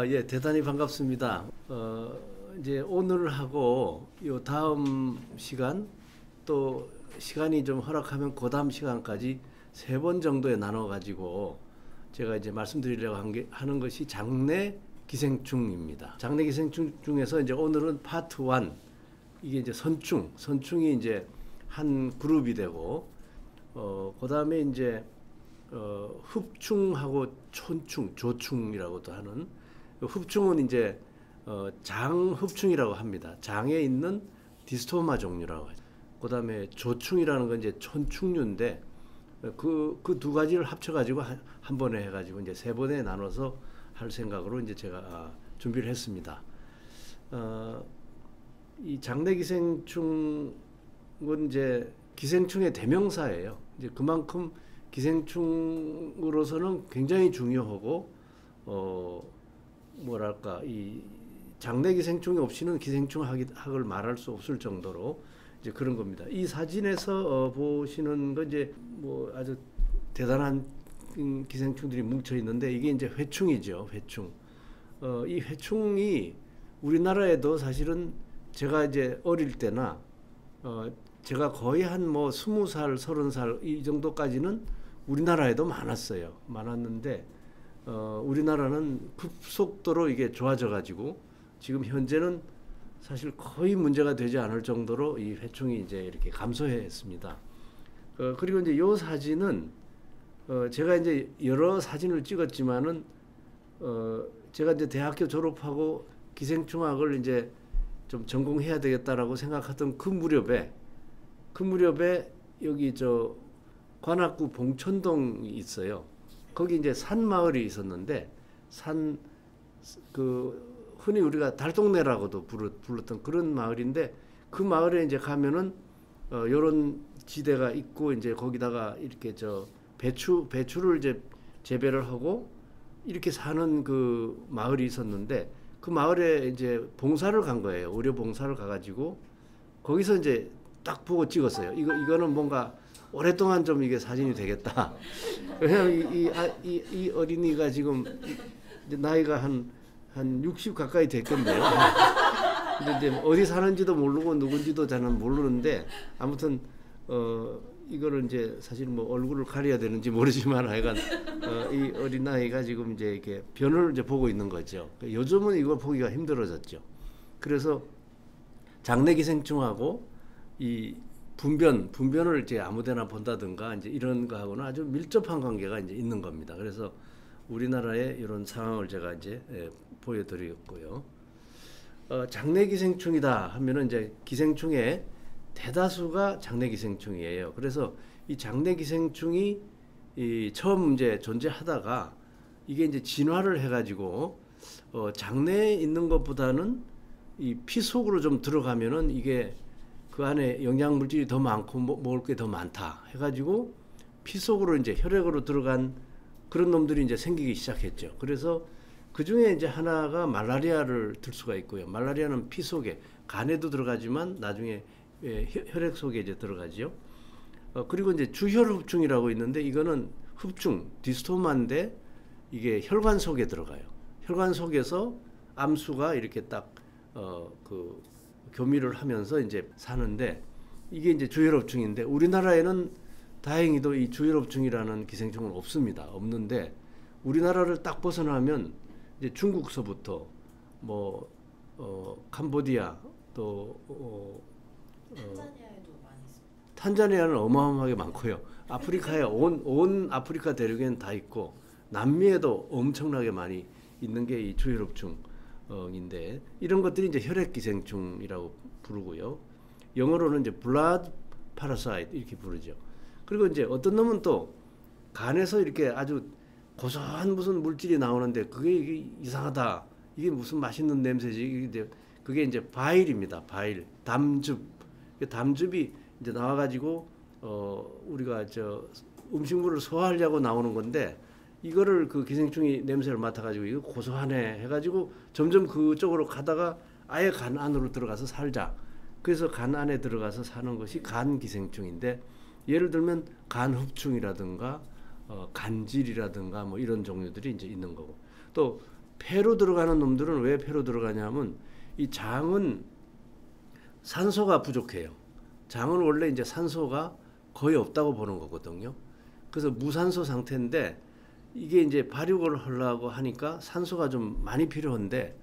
예, 대단히 반갑습니다. 이제 오늘하고 요 다음 시간 또 시간이 좀 허락하면 그 다음 시간까지 3번 정도에 나눠 가지고 제가 이제 말씀드리려고 하는 것이 장내 기생충입니다. 장내 기생충 중에서 이제 오늘은 파트 1, 이게 이제 선충이 이제 한 그룹이 되고, 그 다음에 이제 흡충하고 촌충, 조충이라고도 하는, 흡충은 이제 장흡충이라고 합니다. 장에 있는 디스토마 종류라고 하죠. 그 다음에 조충이라는 건 이제 촌충류인데, 그 두 가지를 합쳐가지고 한 번에 해가지고 이제 3번에 나눠서 할 생각으로 이제 제가 준비를 했습니다. 이 장내 기생충은 이제 기생충의 대명사예요. 이제 그만큼 기생충으로서는 굉장히 중요하고, 뭐랄까, 이 장내 기생충이 없이는 기생충학을 말할 수 없을 정도로 이제 그런 겁니다. 이 사진에서 보시는 건 이제 뭐 아주 대단한 기생충들이 뭉쳐 있는데, 이게 이제 회충이죠. 회충. 이 회충이 우리나라에도 사실은 제가 이제 어릴 때나 제가 거의 한 뭐 20살, 30살 이 정도까지는 우리나라에도 많았는데, 우리나라는 급속도로 이게 좋아져 가지고 지금 현재는 사실 거의 문제가 되지 않을 정도로 이 회충이 이제 이렇게 감소했습니다. 그리고 이제 이 사진은 제가 이제 여러 사진을 찍었지만은 제가 이제 대학교 졸업하고 기생충학을 이제 좀 전공해야 되겠다라고 생각했던 그 무렵에 여기 저 관악구 봉천동이 있어요. 거기 이제 산 마을이 있었는데, 흔히 우리가 달동네라고도 불렀던 그런 마을인데, 그 마을에 이제 가면은 요런 지대가 있고, 이제 거기다가 이렇게 저 배추를 이제 재배를 하고 이렇게 사는 그 마을이 있었는데, 그 마을에 이제 봉사를 간 거예요. 의료 봉사를 가가지고 거기서 이제 딱 보고 찍었어요. 이거는 뭔가 오랫동안 좀 이게 사진이 되겠다. 왜냐면 이 어린이가 지금 이제 나이가 한 60 가까이 됐겠네요. 근데 이제 어디 사는지도 모르고 누군지도 저는 모르는데, 아무튼 이거를 이제 사실 뭐 얼굴을 가려야 되는지 모르지만 하여간 이 어린아이가 지금 이제 이렇게 변을 이제 보고 있는 거죠. 요즘은 이걸 보기가 힘들어졌죠. 그래서 장내 기생충하고 이 분변을 이제 아무데나 본다든가 이제 이런 거하고는 아주 밀접한 관계가 이제 있는 겁니다. 그래서 우리나라의 이런 상황을 제가 이제 보여드리겠고요. 장내 기생충이다 하면은 이제 기생충의 대다수가 장내 기생충이에요. 그래서 이 장내 기생충이 처음 이제 존재하다가 이게 이제 진화를 해가지고 장내에 있는 것보다는 이 피 속으로 좀 들어가면은 이게 그 안에 영양 물질이 더 많고 먹을 게 더 많다 해가지고 피 속으로 이제 혈액으로 들어간 그런 놈들이 이제 생기기 시작했죠. 그래서 그 중에 이제 하나가 말라리아를 들 수가 있고요. 말라리아는 피 속에, 간에도 들어가지만 나중에 혈액 속에 이제 들어가죠. 그리고 이제 주혈흡충이라고 있는데, 이거는 흡충, 디스토마인데 이게 혈관 속에 들어가요. 혈관 속에서 암수가 이렇게 딱 그 교미를 하면서 이제 사는데, 이게 이제 주혈흡충인데, 우리나라에는 다행히도 이 주혈흡충이라는 기생충은 없는데, 우리나라를 딱 벗어나면 이제 중국서부터 뭐 캄보디아 또 탄자니아에도 많이 있습니다. 탄자니아는 어마어마하게 많고요. 아프리카에 온 아프리카 대륙에는 다 있고, 남미에도 엄청나게 많이 있는 게 이 주혈흡충인데, 이런 것들이 이제 혈액 기생충이라고 부르고요. 영어로는 이제 blood parasite 이렇게 부르죠. 그리고 이제 어떤 놈은 또 간에서 이렇게 아주 고소한 무슨 물질이 나오는데 그게 이상하다. 이게 무슨 맛있는 냄새지. 그게 이제 바일입니다. 바일, 담즙이 이제 나와가지고 우리가 저 음식물을 소화하려고 나오는 건데, 이거를 그 기생충이 냄새를 맡아가지고 이거 고소하네 해가지고 점점 그쪽으로 가다가 아예 간 안으로 들어가서 살자. 그래서 간 안에 들어가서 사는 것이 간 기생충인데, 예를 들면 간흡충이라든가 간질이라든가 뭐 이런 종류들이 이제 있는 거고, 또 폐로 들어가는 놈들은 왜 폐로 들어가냐면 이 장은 산소가 부족해요. 장은 원래 이제 산소가 거의 없다고 보는 거거든요. 그래서 무산소 상태인데 이게 이제 발육을 하려고 하니까 산소가 좀 많이 필요한데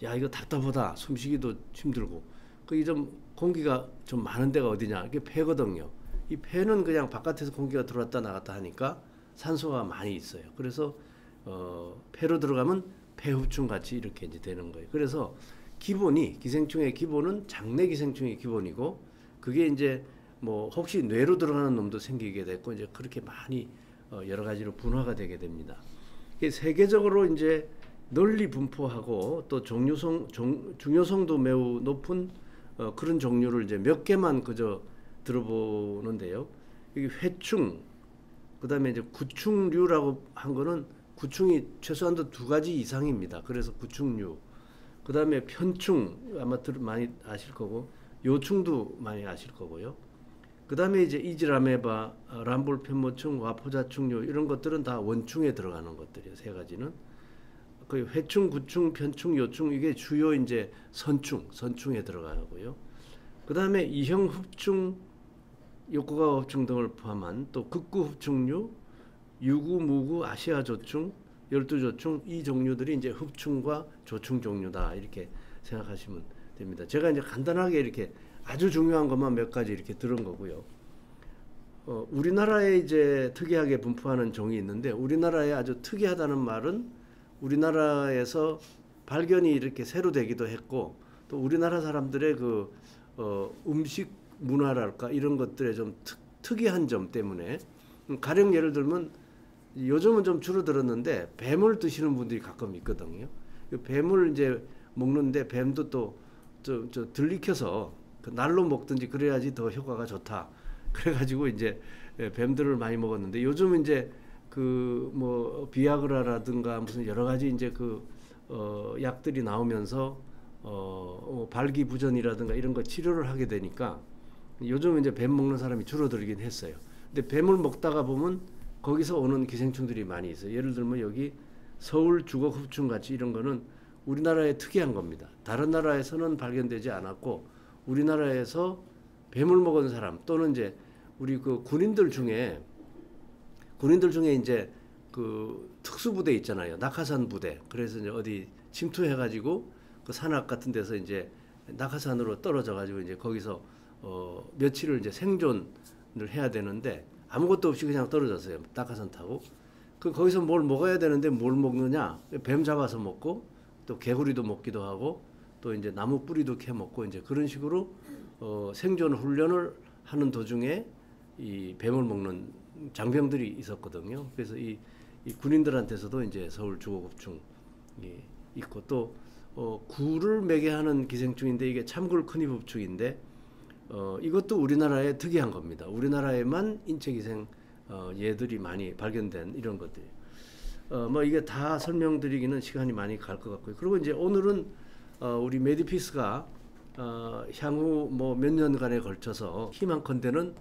야 이거 답답하다. 숨쉬기도 힘들고 그 좀 공기가 좀 많은 데가 어디냐 이게 폐거든요. 이 폐는 그냥 바깥에서 공기가 들어왔다 나갔다 하니까 산소가 많이 있어요. 그래서 폐로 들어가면 폐흡충 같이 이렇게 이제 되는 거예요. 그래서 기본이 기생충의 기본은 장내 기생충이 기본이고 그게 이제 뭐 혹시 뇌로 들어가는 놈도 생기게 됐고 이제 그렇게 많이 여러 가지로 분화가 되게 됩니다. 이게 세계적으로 이제 널리 분포하고 또 중요성도 매우 높은 그런 종류를 이제 몇 개만 그저 들어보는데요. 이게 회충, 그다음에 이제 구충류라고 한 거는 구충이 최소한도 2가지 이상입니다. 그래서 구충류. 그다음에 편충 아마 많이 아실 거고 요충도 많이 아실 거고요. 그다음에 이제 이지라메바, 람볼펜모충, 와포자충류 이런 것들은 다 원충에 들어가는 것들이에요. 3가지는. 그 회충, 구충, 편충, 요충 이게 주요 이제 선충에 들어가고요. 그다음에 이형 흡충, 요코가와 흡충 등을 포함한 또 극구 흡충류, 유구, 무구, 아시아 조충, 열두조충 이 종류들이 이제 흡충과 조충 종류다 이렇게 생각하시면 됩니다. 제가 이제 간단하게 이렇게 아주 중요한 것만 몇 가지 이렇게 들은 거고요. 우리나라에 이제 특이하게 분포하는 종이 있는데 우리나라에 아주 특이하다는 말은 우리나라에서 발견이 이렇게 새로 되기도 했고 또 우리나라 사람들의 그 음식 문화랄까 이런 것들의 좀 특이한 점 때문에 가령 예를 들면 요즘은 좀 줄어들었는데 뱀을 드시는 분들이 가끔 있거든요. 뱀을 이제 먹는데 뱀도 또 들이켜서 그 날로 먹든지 그래야지 더 효과가 좋다. 그래가지고 이제 뱀들을 많이 먹었는데 요즘은 이제 그 뭐 비아그라라든가 무슨 여러 가지 이제 그 약들이 나오면서 발기부전이라든가 이런 거 치료를 하게 되니까 요즘 이제 뱀 먹는 사람이 줄어들긴 했어요. 근데 뱀을 먹다가 보면 거기서 오는 기생충들이 많이 있어요. 예를 들면 여기 서울 주걱흡충 같이 이런 거는 우리나라에 특이한 겁니다. 다른 나라에서는 발견되지 않았고 우리나라에서 뱀을 먹은 사람 또는 이제 우리 그 군인들 중에 이제 그 특수부대 있잖아요. 낙하산 부대. 그래서 이제 어디 침투해가지고 그 산악 같은 데서 이제 낙하산으로 떨어져가지고 이제 거기서 며칠을 이제 생존을 해야 되는데 아무것도 없이 그냥 떨어졌어요. 낙하산 타고. 거기서 뭘 먹어야 되는데 뭘 먹느냐? 뱀 잡아서 먹고 또 개구리도 먹기도 하고 또 이제 나무 뿌리도 캐 먹고 이제 그런 식으로 생존 훈련을 하는 도중에 이 뱀을 먹는 장병들이 있었거든요. 그래서 이 군인들한테서도 이제 서울 주걱흡충이 있고 또 굴을 매게 하는 기생충인데 이게 참굴 큰입흡충인데 이것도 우리나라에 특이한 겁니다. 우리나라에만 인체기생 얘들이 많이 발견된 이런 것들이. 뭐 이게 다 설명드리기는 시간이 많이 갈 것 같고요. 그리고 이제 오늘은 우리 메디피스가 향후 뭐 몇 년간에 걸쳐서 희망컨대는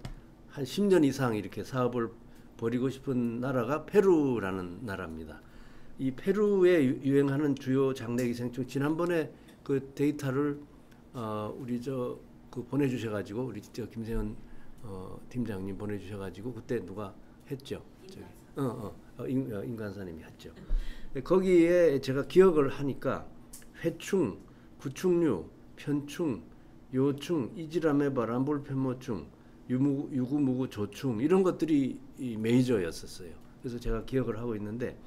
한 10년 이상 이렇게 사업을 벌이고 싶은 나라가 페루라는 나라입니다. 이 페루에 유행하는 주요 장내 기생충 지난번에 그 데이터를 우리 그 보내주셔가지고 우리 김세현 팀장님 보내주셔가지고 그때 누가 했죠? 저기 임관사님이 했죠. 거기에 제가 기억을 하니까 회충, 구충류, 편충, 요충, 이지라메바, 람볼펜모충, 유구무구, 조충 이런 것들이 이 메이저였었어요. 그래서 제가 기억을 하고 있는데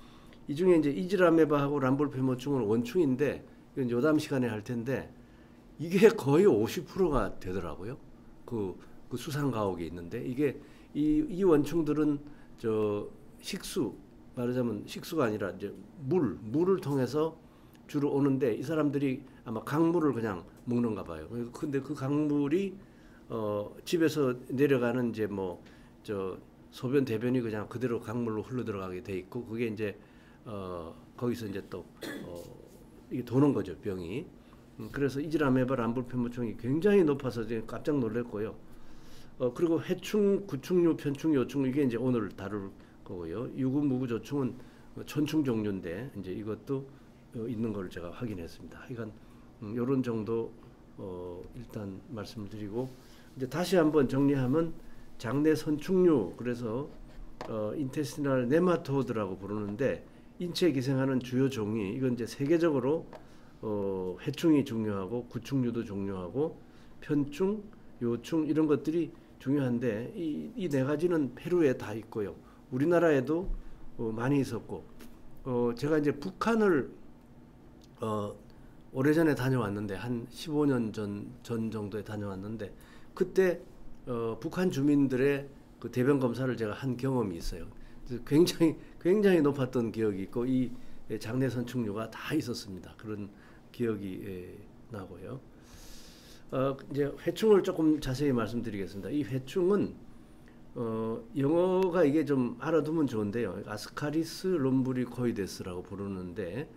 이 중에 이제 이지라메바하고 람볼펜모충은 원충인데 이건 요담 시간에 할 텐데 이게 거의 50%가 되더라고요. 그 수상 가옥이 있는데 이게 이 원충들은 식수 말하자면 식수가 아니라 이제 물을 통해서 주로 오는데 이 사람들이 아마 강물을 그냥 먹는가 봐요. 근데 그 강물이 집에서 내려가는 이제 소변 대변이 그냥 그대로 강물로 흘러 들어가게 돼 있고 그게 이제 거기서 이제 또 이게 도는 거죠, 병이. 그래서 이지라메바 람볼펜모충이 굉장히 높아서 깜짝 놀랐고요. 그리고 회충, 구충류, 편충, 요충 이게 이제 오늘 다룰 거고요. 유구무구조충은 천충 종류인데 이제 이것도 있는 걸 제가 확인했습니다. 하여간 이런 정도 일단 말씀을 드리고 이제 다시 한번 정리하면 장내 선충류 그래서 인테스티널 네마토드라고 부르는데 인체에 기생하는 주요 종이 이건 이제 세계적으로 해충이 중요하고 구충류도 중요하고 편충, 요충 이런 것들이 중요한데 이 네 가지는 페루에 다 있고요. 우리나라에도 많이 있었고 제가 이제 북한을 오래전에 다녀왔는데 한 15년 전 정도에 다녀왔는데 그때 북한 주민들의 그 대변 검사를 제가 한 경험이 있어요. 굉장히 높았던 기억이 있고 이 장내 선충류가 다 있었습니다. 그런 기억이 나고요. 이제 회충을 조금 자세히 말씀드리겠습니다. 이 회충은 영어가 이게 좀 알아두면 좋은데요. 아스카리스 롬브리코이데스라고 부르는데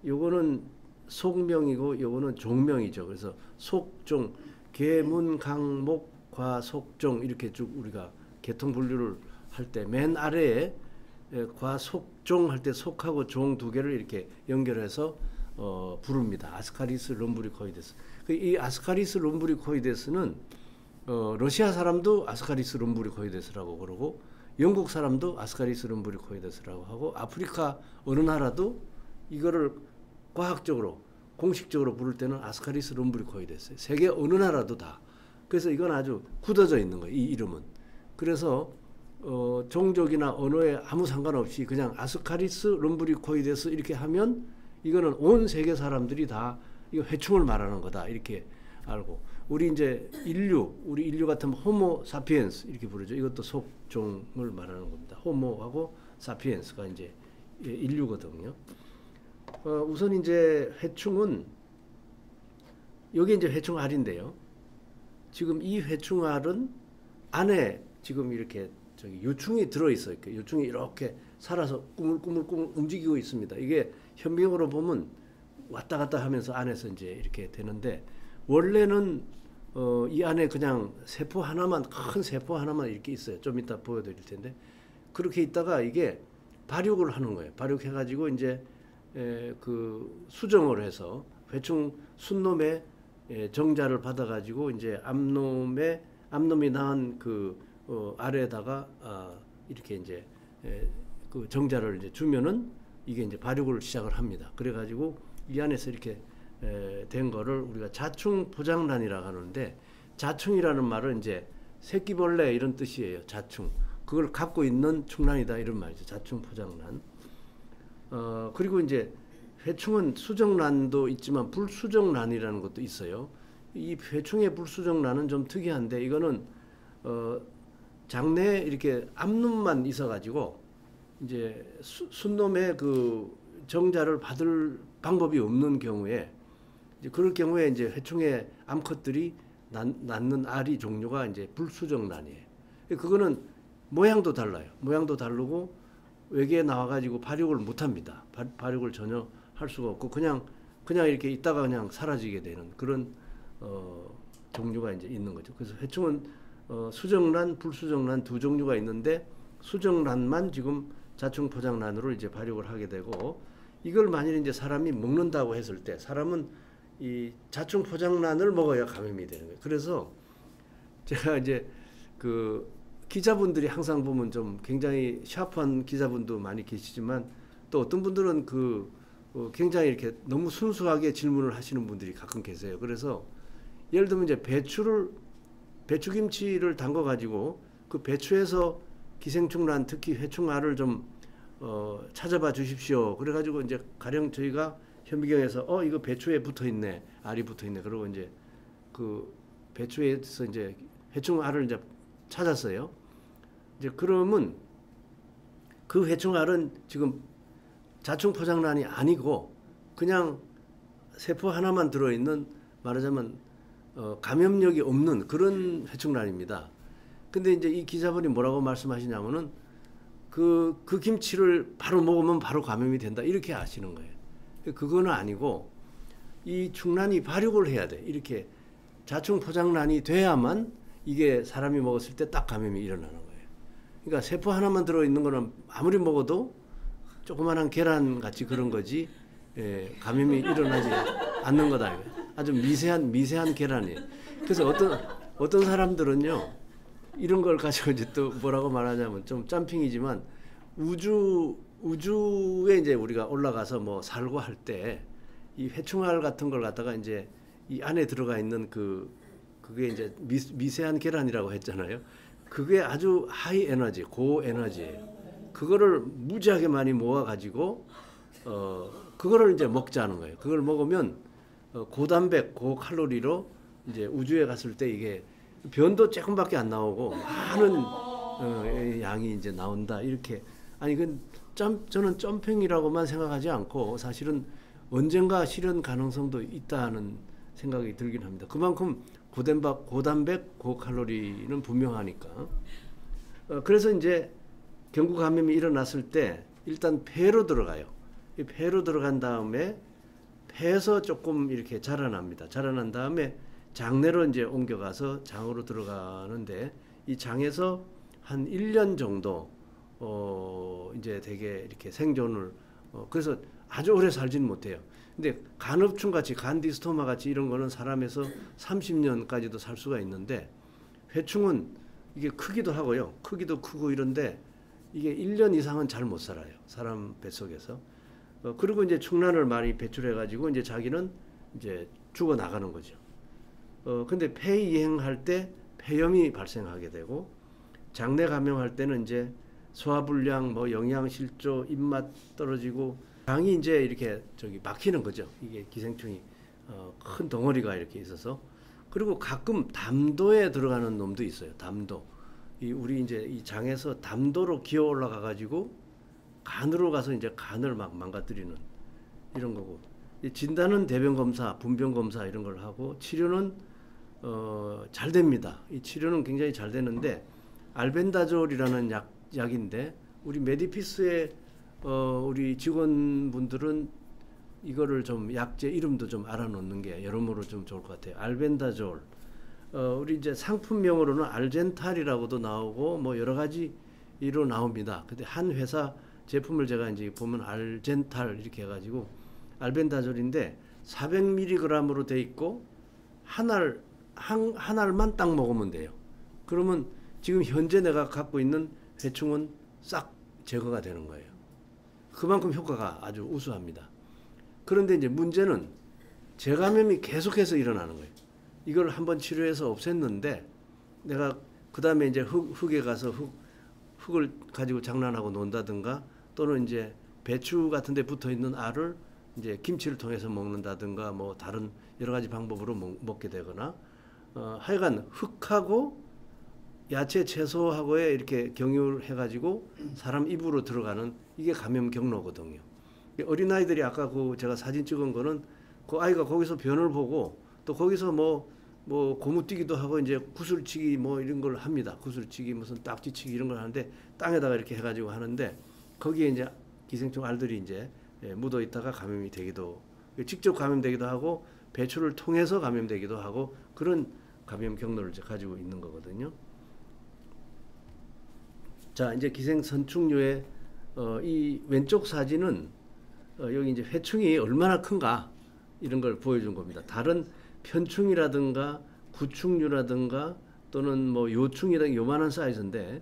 요거는 속명이고 요거는 종명이죠. 그래서 속종, 계문, 강목, 과, 속종 이렇게 쭉 우리가 계통 분류를 할 때 맨 아래에 과, 속종 할 때 속하고 종 두 개를 이렇게 연결해서 부릅니다. 아스카리스 롬브리코이데스. 이 아스카리스 롬브리코이데스는 러시아 사람도 아스카리스 롬브리코이데스라고 그러고 영국 사람도 아스카리스 롬브리코이데스라고 하고 아프리카 어느 나라도 이거를 과학적으로 공식적으로 부를 때는 아스카리스 롬브리코이데스. 세계 어느 나라도 다. 그래서 이건 아주 굳어져 있는 거예요. 이 이름은. 그래서 종족이나 언어에 아무 상관없이 그냥 아스카리스 롬브리코이데스 이렇게 하면 이거는 온 세계 사람들이 다 이거 회충을 말하는 거다 이렇게 알고 우리 인류 같으면 호모 사피엔스 이렇게 부르죠. 이것도 속종을 말하는 겁니다. 호모하고 사피엔스가 이제 인류거든요. 우선 이제 회충은 여기 이제 회충알인데요. 지금 이 회충알은 안에 지금 이렇게 유충이 들어 있어요. 유충이 이렇게 살아서 꾸물꾸물 움직이고 있습니다. 이게 현미경으로 보면 왔다 갔다 하면서 안에서 이제 이렇게 되는데 원래는 이 안에 그냥 세포 하나만 큰 세포 하나만 이렇게 있어요. 좀 이따 보여드릴 텐데 그렇게 있다가 이게 발육을 하는 거예요. 발육해가지고 이제 그 수정을 해서 회충 순놈의 정자를 받아가지고 이제 암놈이 낳은 그 아래에다가 이렇게 이제 그 정자를 이제 주면은 이게 이제 발육을 시작을 합니다. 그래가지고 이 안에서 이렇게 된 거를 우리가 자충 포장란이라고 하는데 자충이라는 말은 이제 새끼벌레 이런 뜻이에요. 자충. 그걸 갖고 있는 충란이다 이런 말이죠. 자충 포장란. 그리고 이제 회충은 수정란도 있지만 불수정란이라는 것도 있어요. 이 회충의 불수정란은 좀 특이한데 이거는 장내에 이렇게 암놈만 있어가지고 이제 순놈의 그 정자를 받을 방법이 없는 경우에 이제 그럴 경우에 이제 회충의 암컷들이 낳는 알이 종류가 이제 불수정란이에요. 그거는 모양도 달라요. 모양도 다르고 외계에 나와가지고 발육을 못합니다. 발육을 전혀 할 수가 없고 그냥 이렇게 있다가 그냥 사라지게 되는 그런 종류가 이제 있는 거죠. 그래서 회충은 수정란, 불수정란 두 종류가 있는데 수정란만 지금 자충 포장란으로 이제 발육을 하게 되고 이걸 만일 이제 사람이 먹는다고 했을 때 사람은 이 자충 포장란을 먹어야 감염이 되는 거예요. 그래서 제가 이제 그 기자분들이 항상 보면 좀 굉장히 샤프한 기자분도 많이 계시지만 또 어떤 분들은 굉장히 이렇게 너무 순수하게 질문을 하시는 분들이 가끔 계세요. 그래서 예를 들면 이제 배추김치를 담궈 가지고 그 배추에서 기생충란 특히 회충알을 좀 찾아봐 주십시오. 그래 가지고 이제 가령 저희가 현미경에서 이거 배추에 붙어 있네. 알이 붙어 있네. 그러고 이제 그 배추에서 이제 회충알을 이제 찾았어요. 이제 그러면 그 회충알은 지금 자충 포장란이 아니고 그냥 세포 하나만 들어있는 말하자면 감염력이 없는 그런 회충란입니다. 근데 이제 이 기자분이 뭐라고 말씀하시냐면은 그 김치를 바로 먹으면 바로 감염이 된다 이렇게 아시는 거예요. 그거는 아니고 이 충란이 발육을 해야 돼. 이렇게 자충 포장란이 돼야만 이게 사람이 먹었을 때 딱 감염이 일어나는 거예요. 그러니까 세포 하나만 들어있는 거는 아무리 먹어도 조그만한 계란 같이 그런 거지 감염이 일어나지 않는 거다. 아주 미세한 계란이에요. 그래서 어떤 사람들은요, 이런 걸 가지고 이제 또 뭐라고 말하냐면 좀 짬핑이지만 우주에 이제 우리가 올라가서 뭐 살고 할 때 이 회충알 같은 걸 갖다가 이제 이 안에 들어가 있는 그게 이제 미세한 계란이라고 했잖아요. 그게 아주 하이 에너지, 고 에너지예요. 그거를 무지하게 많이 모아 가지고 그거를 이제 먹자는 거예요. 그걸 먹으면 고단백, 고칼로리로 이제 우주에 갔을 때 이게 변도 조금밖에 안 나오고 많은 양이 이제 나온다. 이렇게 아니 저는 점핑이라고만 생각하지 않고 사실은 언젠가 실현 가능성도 있다는 생각이 들긴 합니다. 그만큼 고단백, 고칼로리는 분명하니까. 그래서 이제 경구 감염이 일어났을 때 일단 폐로 들어가요. 이 폐로 들어간 다음에 폐에서 조금 이렇게 자라납니다. 자라난 다음에 장내로 이제 옮겨가서 장으로 들어가는데 이 장에서 한 1년 정도 이제 되게 이렇게 생존을 그래서 아주 오래 살지는 못해요. 근데 간흡충 같이 간디스토마 같이 이런 거는 사람에서 30년까지도 살 수가 있는데 회충은 이게 크기도 하고요. 크기도 크고 이런데 이게 1년 이상은 잘 못 살아요. 사람 뱃속에서. 그리고 이제 충란을 많이 배출해 가지고 이제 자기는 이제 죽어 나가는 거죠. 근데 폐이행할 때 폐염이 발생하게 되고 장내 감염할 때는 이제 소화불량, 뭐 영양실조, 입맛 떨어지고 장이 이제 이렇게 막히는 거죠. 이게 기생충이 큰 덩어리가 이렇게 있어서 그리고 가끔 담도에 들어가는 놈도 있어요. 담도. 우리 이제 이 장에서 담도로 기어 올라가 가지고 간으로 가서 이제 간을 막 망가뜨리는 이런 거고. 진단은 대변 검사, 분변 검사 이런 걸 하고 치료는 잘 됩니다. 이 치료는 굉장히 잘 되는데 알벤다졸이라는 약인데 우리 메디피스의 우리 직원분들은 이거를 좀 약제 이름도 좀 알아놓는 게 여러모로 좀 좋을 것 같아요. 알벤다졸. 우리 이제 상품명으로는 알젠탈이라고도 나오고 뭐 여러 가지로 나옵니다. 근데 한 회사 제품을 제가 이제 보면 알젠탈 이렇게 해가지고 알벤다졸인데 400mg으로 돼 있고 한 알만 딱 먹으면 돼요. 그러면 지금 현재 내가 갖고 있는 회충은 싹 제거가 되는 거예요. 그만큼 효과가 아주 우수합니다. 그런데 이제 문제는 재감염이 계속해서 일어나는 거예요. 이걸 한번 치료해서 없앴는데 내가 그 다음에 이제 흙에 가서 흙을 가지고 장난하고 논다든가 또는 이제 배추 같은 데 붙어 있는 알을 이제 김치를 통해서 먹는다든가 뭐 다른 여러 가지 방법으로 먹게 되거나 하여간 흙하고 야채 채소하고에 이렇게 경유를 해가지고 사람 입으로 들어가는 이게 감염 경로거든요. 어린아이들이 아까 제가 사진 찍은 거는 그 아이가 거기서 변을 보고 또 거기서 뭐 고무뛰기도 하고 이제 구슬치기 뭐 이런 걸 합니다. 구슬치기 무슨 딱지치기 이런 걸 하는데 땅에다가 이렇게 해가지고 하는데 거기에 이제 기생충 알들이 이제 묻어 있다가 감염이 되기도 직접 감염되기도 하고 배출을 통해서 감염되기도 하고 그런 감염 경로를 이제 가지고 있는 거거든요. 자, 이제 기생선충류의 이 왼쪽 사진은 여기 이제 회충이 얼마나 큰가 이런 걸 보여준 겁니다. 다른 편충이라든가 구충류라든가 또는 뭐 요충이라든가 요만한 사이즈인데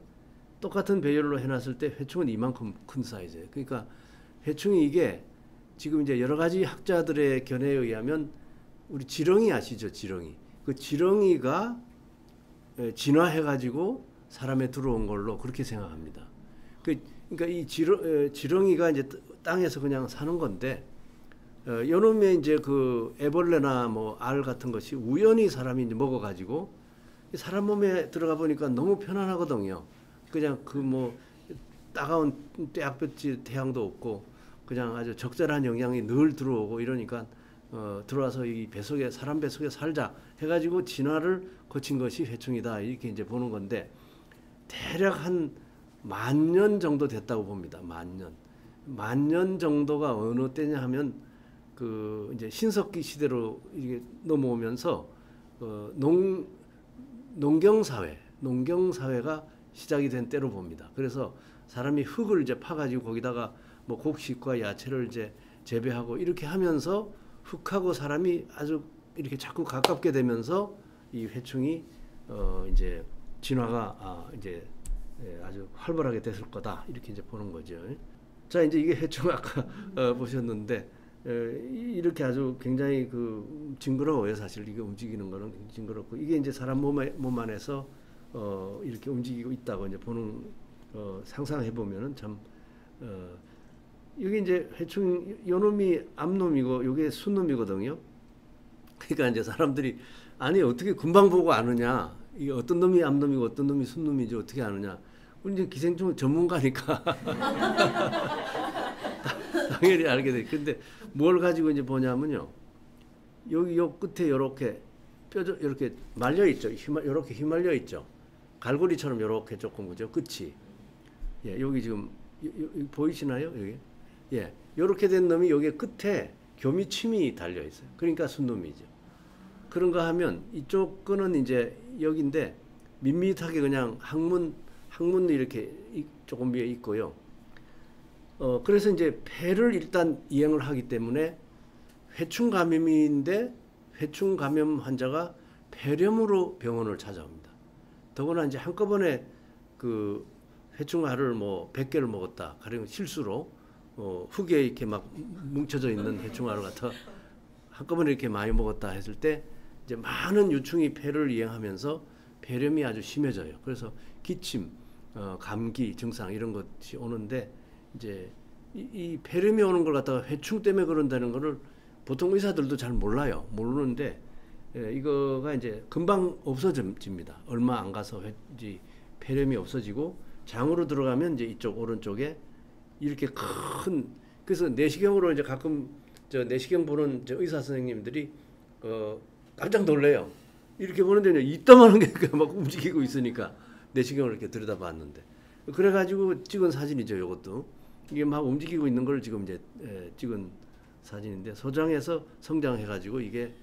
똑같은 배열로 해놨을 때 회충은 이만큼 큰 사이즈예요. 그러니까 회충이 이게 지금 이제 여러 가지 학자들의 견해에 의하면 우리 지렁이 아시죠? 지렁이. 그 지렁이가 진화해가지고 사람에 들어온 걸로 그렇게 생각합니다. 그러니까 이 지렁이가 이제 땅에서 그냥 사는 건데, 요놈의 이제 그 애벌레나 뭐 알 같은 것이 우연히 사람이 이제 먹어가지고 사람 몸에 들어가 보니까 너무 편안하거든요. 그냥 그 뭐 따가운 떼약볕지 태양도 없고 그냥 아주 적절한 영양이 늘 들어오고 이러니까 들어와서 이 뱃속에 사람 뱃속에 살자 해가지고 진화를 거친 것이 회충이다 이렇게 이제 보는 건데 대략 한 10,000년 정도 됐다고 봅니다. 10,000년. 10,000년 정도가 어느 때냐 하면 그 이제 신석기 시대로 이게 넘어오면서 농경 사회가 시작이 된 때로 봅니다. 그래서 사람이 흙을 이제 파가지고 거기다가 뭐 곡식과 야채를 이제 재배하고 이렇게 하면서 흙하고 사람이 아주 이렇게 자꾸 가깝게 되면서 이 회충이 이제 진화가 이제 아주 활발하게 됐을 거다 이렇게 이제 보는 거죠. 자 이제 이게 회충 아까 보셨는데 이렇게 아주 굉장히 그 징그러워요. 사실 이게 움직이는 거는 징그럽고 이게 이제 사람 몸 안에서 이렇게 움직이고 있다고 이제 보는 상상해 보면은 참 여기 이제 회충 요놈이 암놈이고 요게 순놈이거든요. 그러니까 이제 사람들이 아니 어떻게 금방 보고 아느냐? 이게 어떤 놈이 암놈이고 어떤 놈이 순놈이지 어떻게 아느냐? 우리 이제 기생충 전문가니까 당연히 알게 돼. 근데 뭘 가지고 이제 보냐면요. 여기 요 끝에 요렇게 뼈저 이렇게 말려 있죠. 요렇게 휘말려 있죠. 갈고리처럼 요렇게 조금 그죠? 끝이. 예, 여기 지금 보이시나요? 여기. 예. 요렇게 된 놈이 여기 끝에 교미침이 달려 있어요. 그러니까 순놈이죠. 그런가 하면 이쪽 거는 이제 여기인데 밋밋하게 그냥 항문도 이렇게 조금 위에 있고요. 그래서 이제 폐를 일단 이행을 하기 때문에 회충 감염인데 회충 감염 환자가 폐렴으로 병원을 찾아옵니다. 더구나 이제 한꺼번에 그 회충알을 뭐 100개를 먹었다. 가령 실수로 흙에 이렇게 막 뭉쳐져 있는 회충알을 갖다 한꺼번에 이렇게 많이 먹었다 했을 때 이제 많은 유충이 폐를 이행하면서 폐렴이 아주 심해져요. 그래서 기침, 감기 증상 이런 것이 오는데 이제 이 폐렴이 오는 걸 갖다가 회충 때문에 그런다는 거를 보통 의사들도 잘 몰라요. 모르는데 이거가 이제 금방 없어집니다. 얼마 안 가서 폐렴이 없어지고 장으로 들어가면 이제 이쪽 오른쪽에 이렇게 큰 그래서 내시경으로 이제 가끔 저 내시경 보는 저 의사 선생님들이 깜짝 놀래요. 이렇게 보는데 이따만한 게 막 움직이고 있으니까 내시경을 이렇게 들여다봤는데 그래가지고 찍은 사진이죠. 이것도 이게 막 움직이고 있는 걸 지금 이제 찍은 사진인데 소장해서 성장해가지고 이게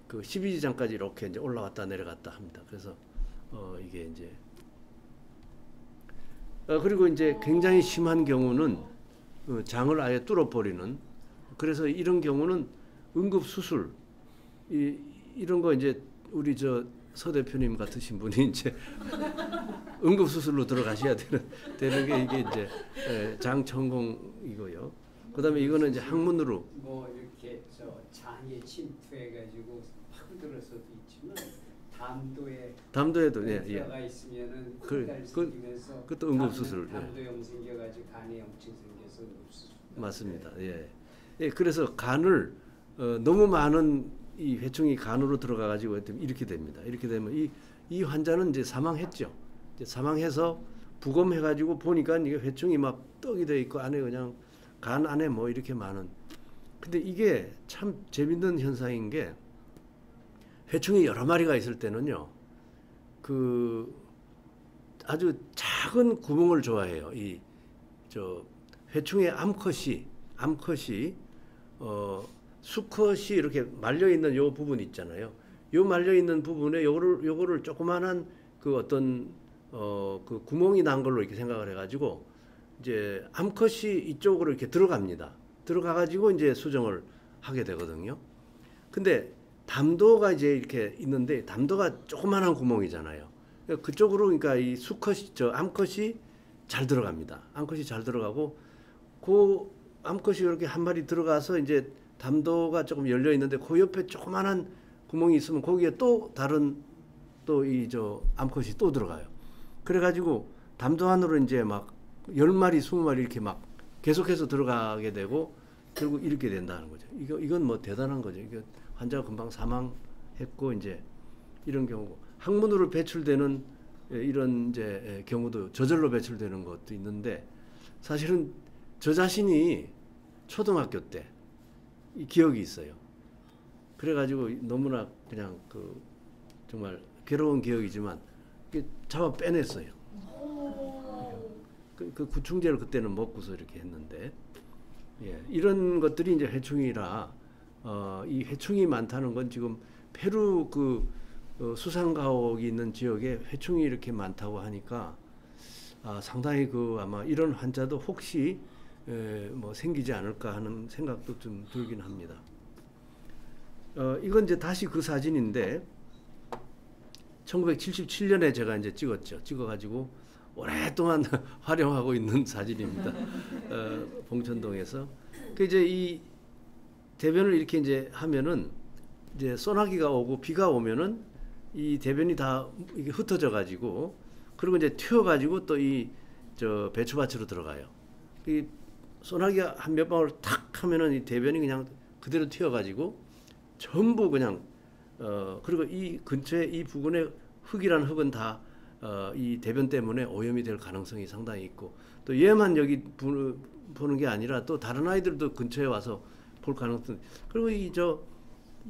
그 12지장까지 이렇게 이제 올라왔다 내려갔다 합니다. 그래서 이게 이제 그리고 이제 굉장히 심한 경우는 장을 아예 뚫어버리는 그래서 이런 경우는 응급 수술 이런 거 이제 우리 저 서 대표님 같으신 분이 이제 응급 수술로 들어가셔야 되는 게 이게 이제 장천공이고요. 그다음에 이거는 이제 항문으로 뭐 이렇게 저 장에 침투해가지고 파고들어서도 있지만 담도에도 들어가 있으면은 생기면서 그것도 응급 수술. 담도염 생겨가지고 간에 염증 생겨서 응급 수술. 맞습니다. 예. 예, 그래서 간을 너무 많은 이 회충이 간으로 들어가가지고 이렇게 됩니다. 이렇게 되면 이 환자는 이제 사망했죠. 이제 사망해서 부검해가지고 보니까 이게 회충이 막 떡이 돼 있고 안에 그냥 간 안에 뭐 이렇게 많은. 근데 이게 참 재밌는 현상인 게 회충이 여러 마리가 있을 때는요, 그 아주 작은 구멍을 좋아해요. 이 저 회충의 암컷이 수컷이 이렇게 말려 있는 요 부분 있잖아요. 요 말려 있는 부분에 요거를 조그만한 그 어떤 그 구멍이 난 걸로 이렇게 생각을 해가지고 이제 암컷이 이쪽으로 이렇게 들어갑니다. 들어가가지고 이제 수정을 하게 되거든요. 근데 담도가 이제 이렇게 있는데 담도가 조그만한 구멍이잖아요. 그쪽으로 그러니까 이 수컷이 암컷이 잘 들어갑니다. 암컷이 잘 들어가고 그 암컷이 이렇게 한 마리 들어가서 이제 담도가 조금 열려 있는데 그 옆에 조그만한 구멍이 있으면 거기에 또 다른 또 이 암컷이 또 들어가요. 그래가지고 담도 안으로 이제 막 10마리, 20마리 이렇게 막 계속해서 들어가게 되고 결국 이렇게 된다는 거죠. 이건 뭐 대단한 거죠. 이거 환자가 금방 사망했고 이제 이런 경우 항문으로 배출되는 이런 이제 경우도 저절로 배출되는 것도 있는데 사실은 저 자신이 초등학교 때 이 기억이 있어요. 그래가지고 너무나 그냥 그 정말 괴로운 기억이지만 잡아 빼냈어요. 그 구충제를 그때는 먹고서 이렇게 했는데 이런 것들이 이제 회충이라 이 회충이 많다는 건 지금 페루 그 수상가옥이 있는 지역에 회충이 이렇게 많다고 하니까 상당히 그 아마 이런 환자도 혹시 뭐 생기지 않을까 하는 생각도 좀 들긴 합니다. 이건 이제 다시 그 사진인데 1977년에 제가 이제 찍었죠. 찍어가지고 오랫동안 활용하고 있는 사진입니다. 봉천동에서. 그 이제 이 대변을 이렇게 이제 하면은 이제 소나기가 오고 비가 오면은 이 대변이 다 이게 흩어져 가지고 그리고 이제 튀어 가지고 또 이 저 배추밭으로 들어가요. 이 소나기가 한 몇 방울 탁 하면은 이 대변이 그냥 그대로 튀어 가지고 전부 그냥 그리고 이 근처에 이 부근에 흙이라는 흙은 다 이 대변 때문에 오염이 될 가능성이 상당히 있고 또 얘만 여기 보는 게 아니라 또 다른 아이들도 근처에 와서 볼 가능성. 그리고 이 저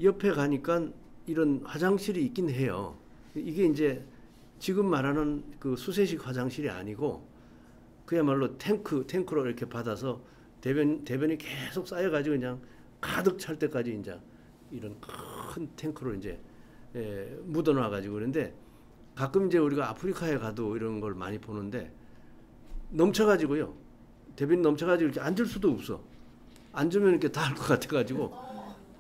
옆에 가니까 이런 화장실이 있긴 해요. 이게 이제 지금 말하는 그 수세식 화장실이 아니고 그야말로 탱크로 이렇게 받아서 대변이 계속 쌓여가지고 그냥 가득 찰 때까지 이제 이런 큰 탱크로 이제 묻어놔가지고 그런데 가끔 이제 우리가 아프리카에 가도 이런 걸 많이 보는데 넘쳐가지고요. 대변이 넘쳐가지고 이렇게 앉을 수도 없어. 앉으면 이렇게 닿을 것 같아가지고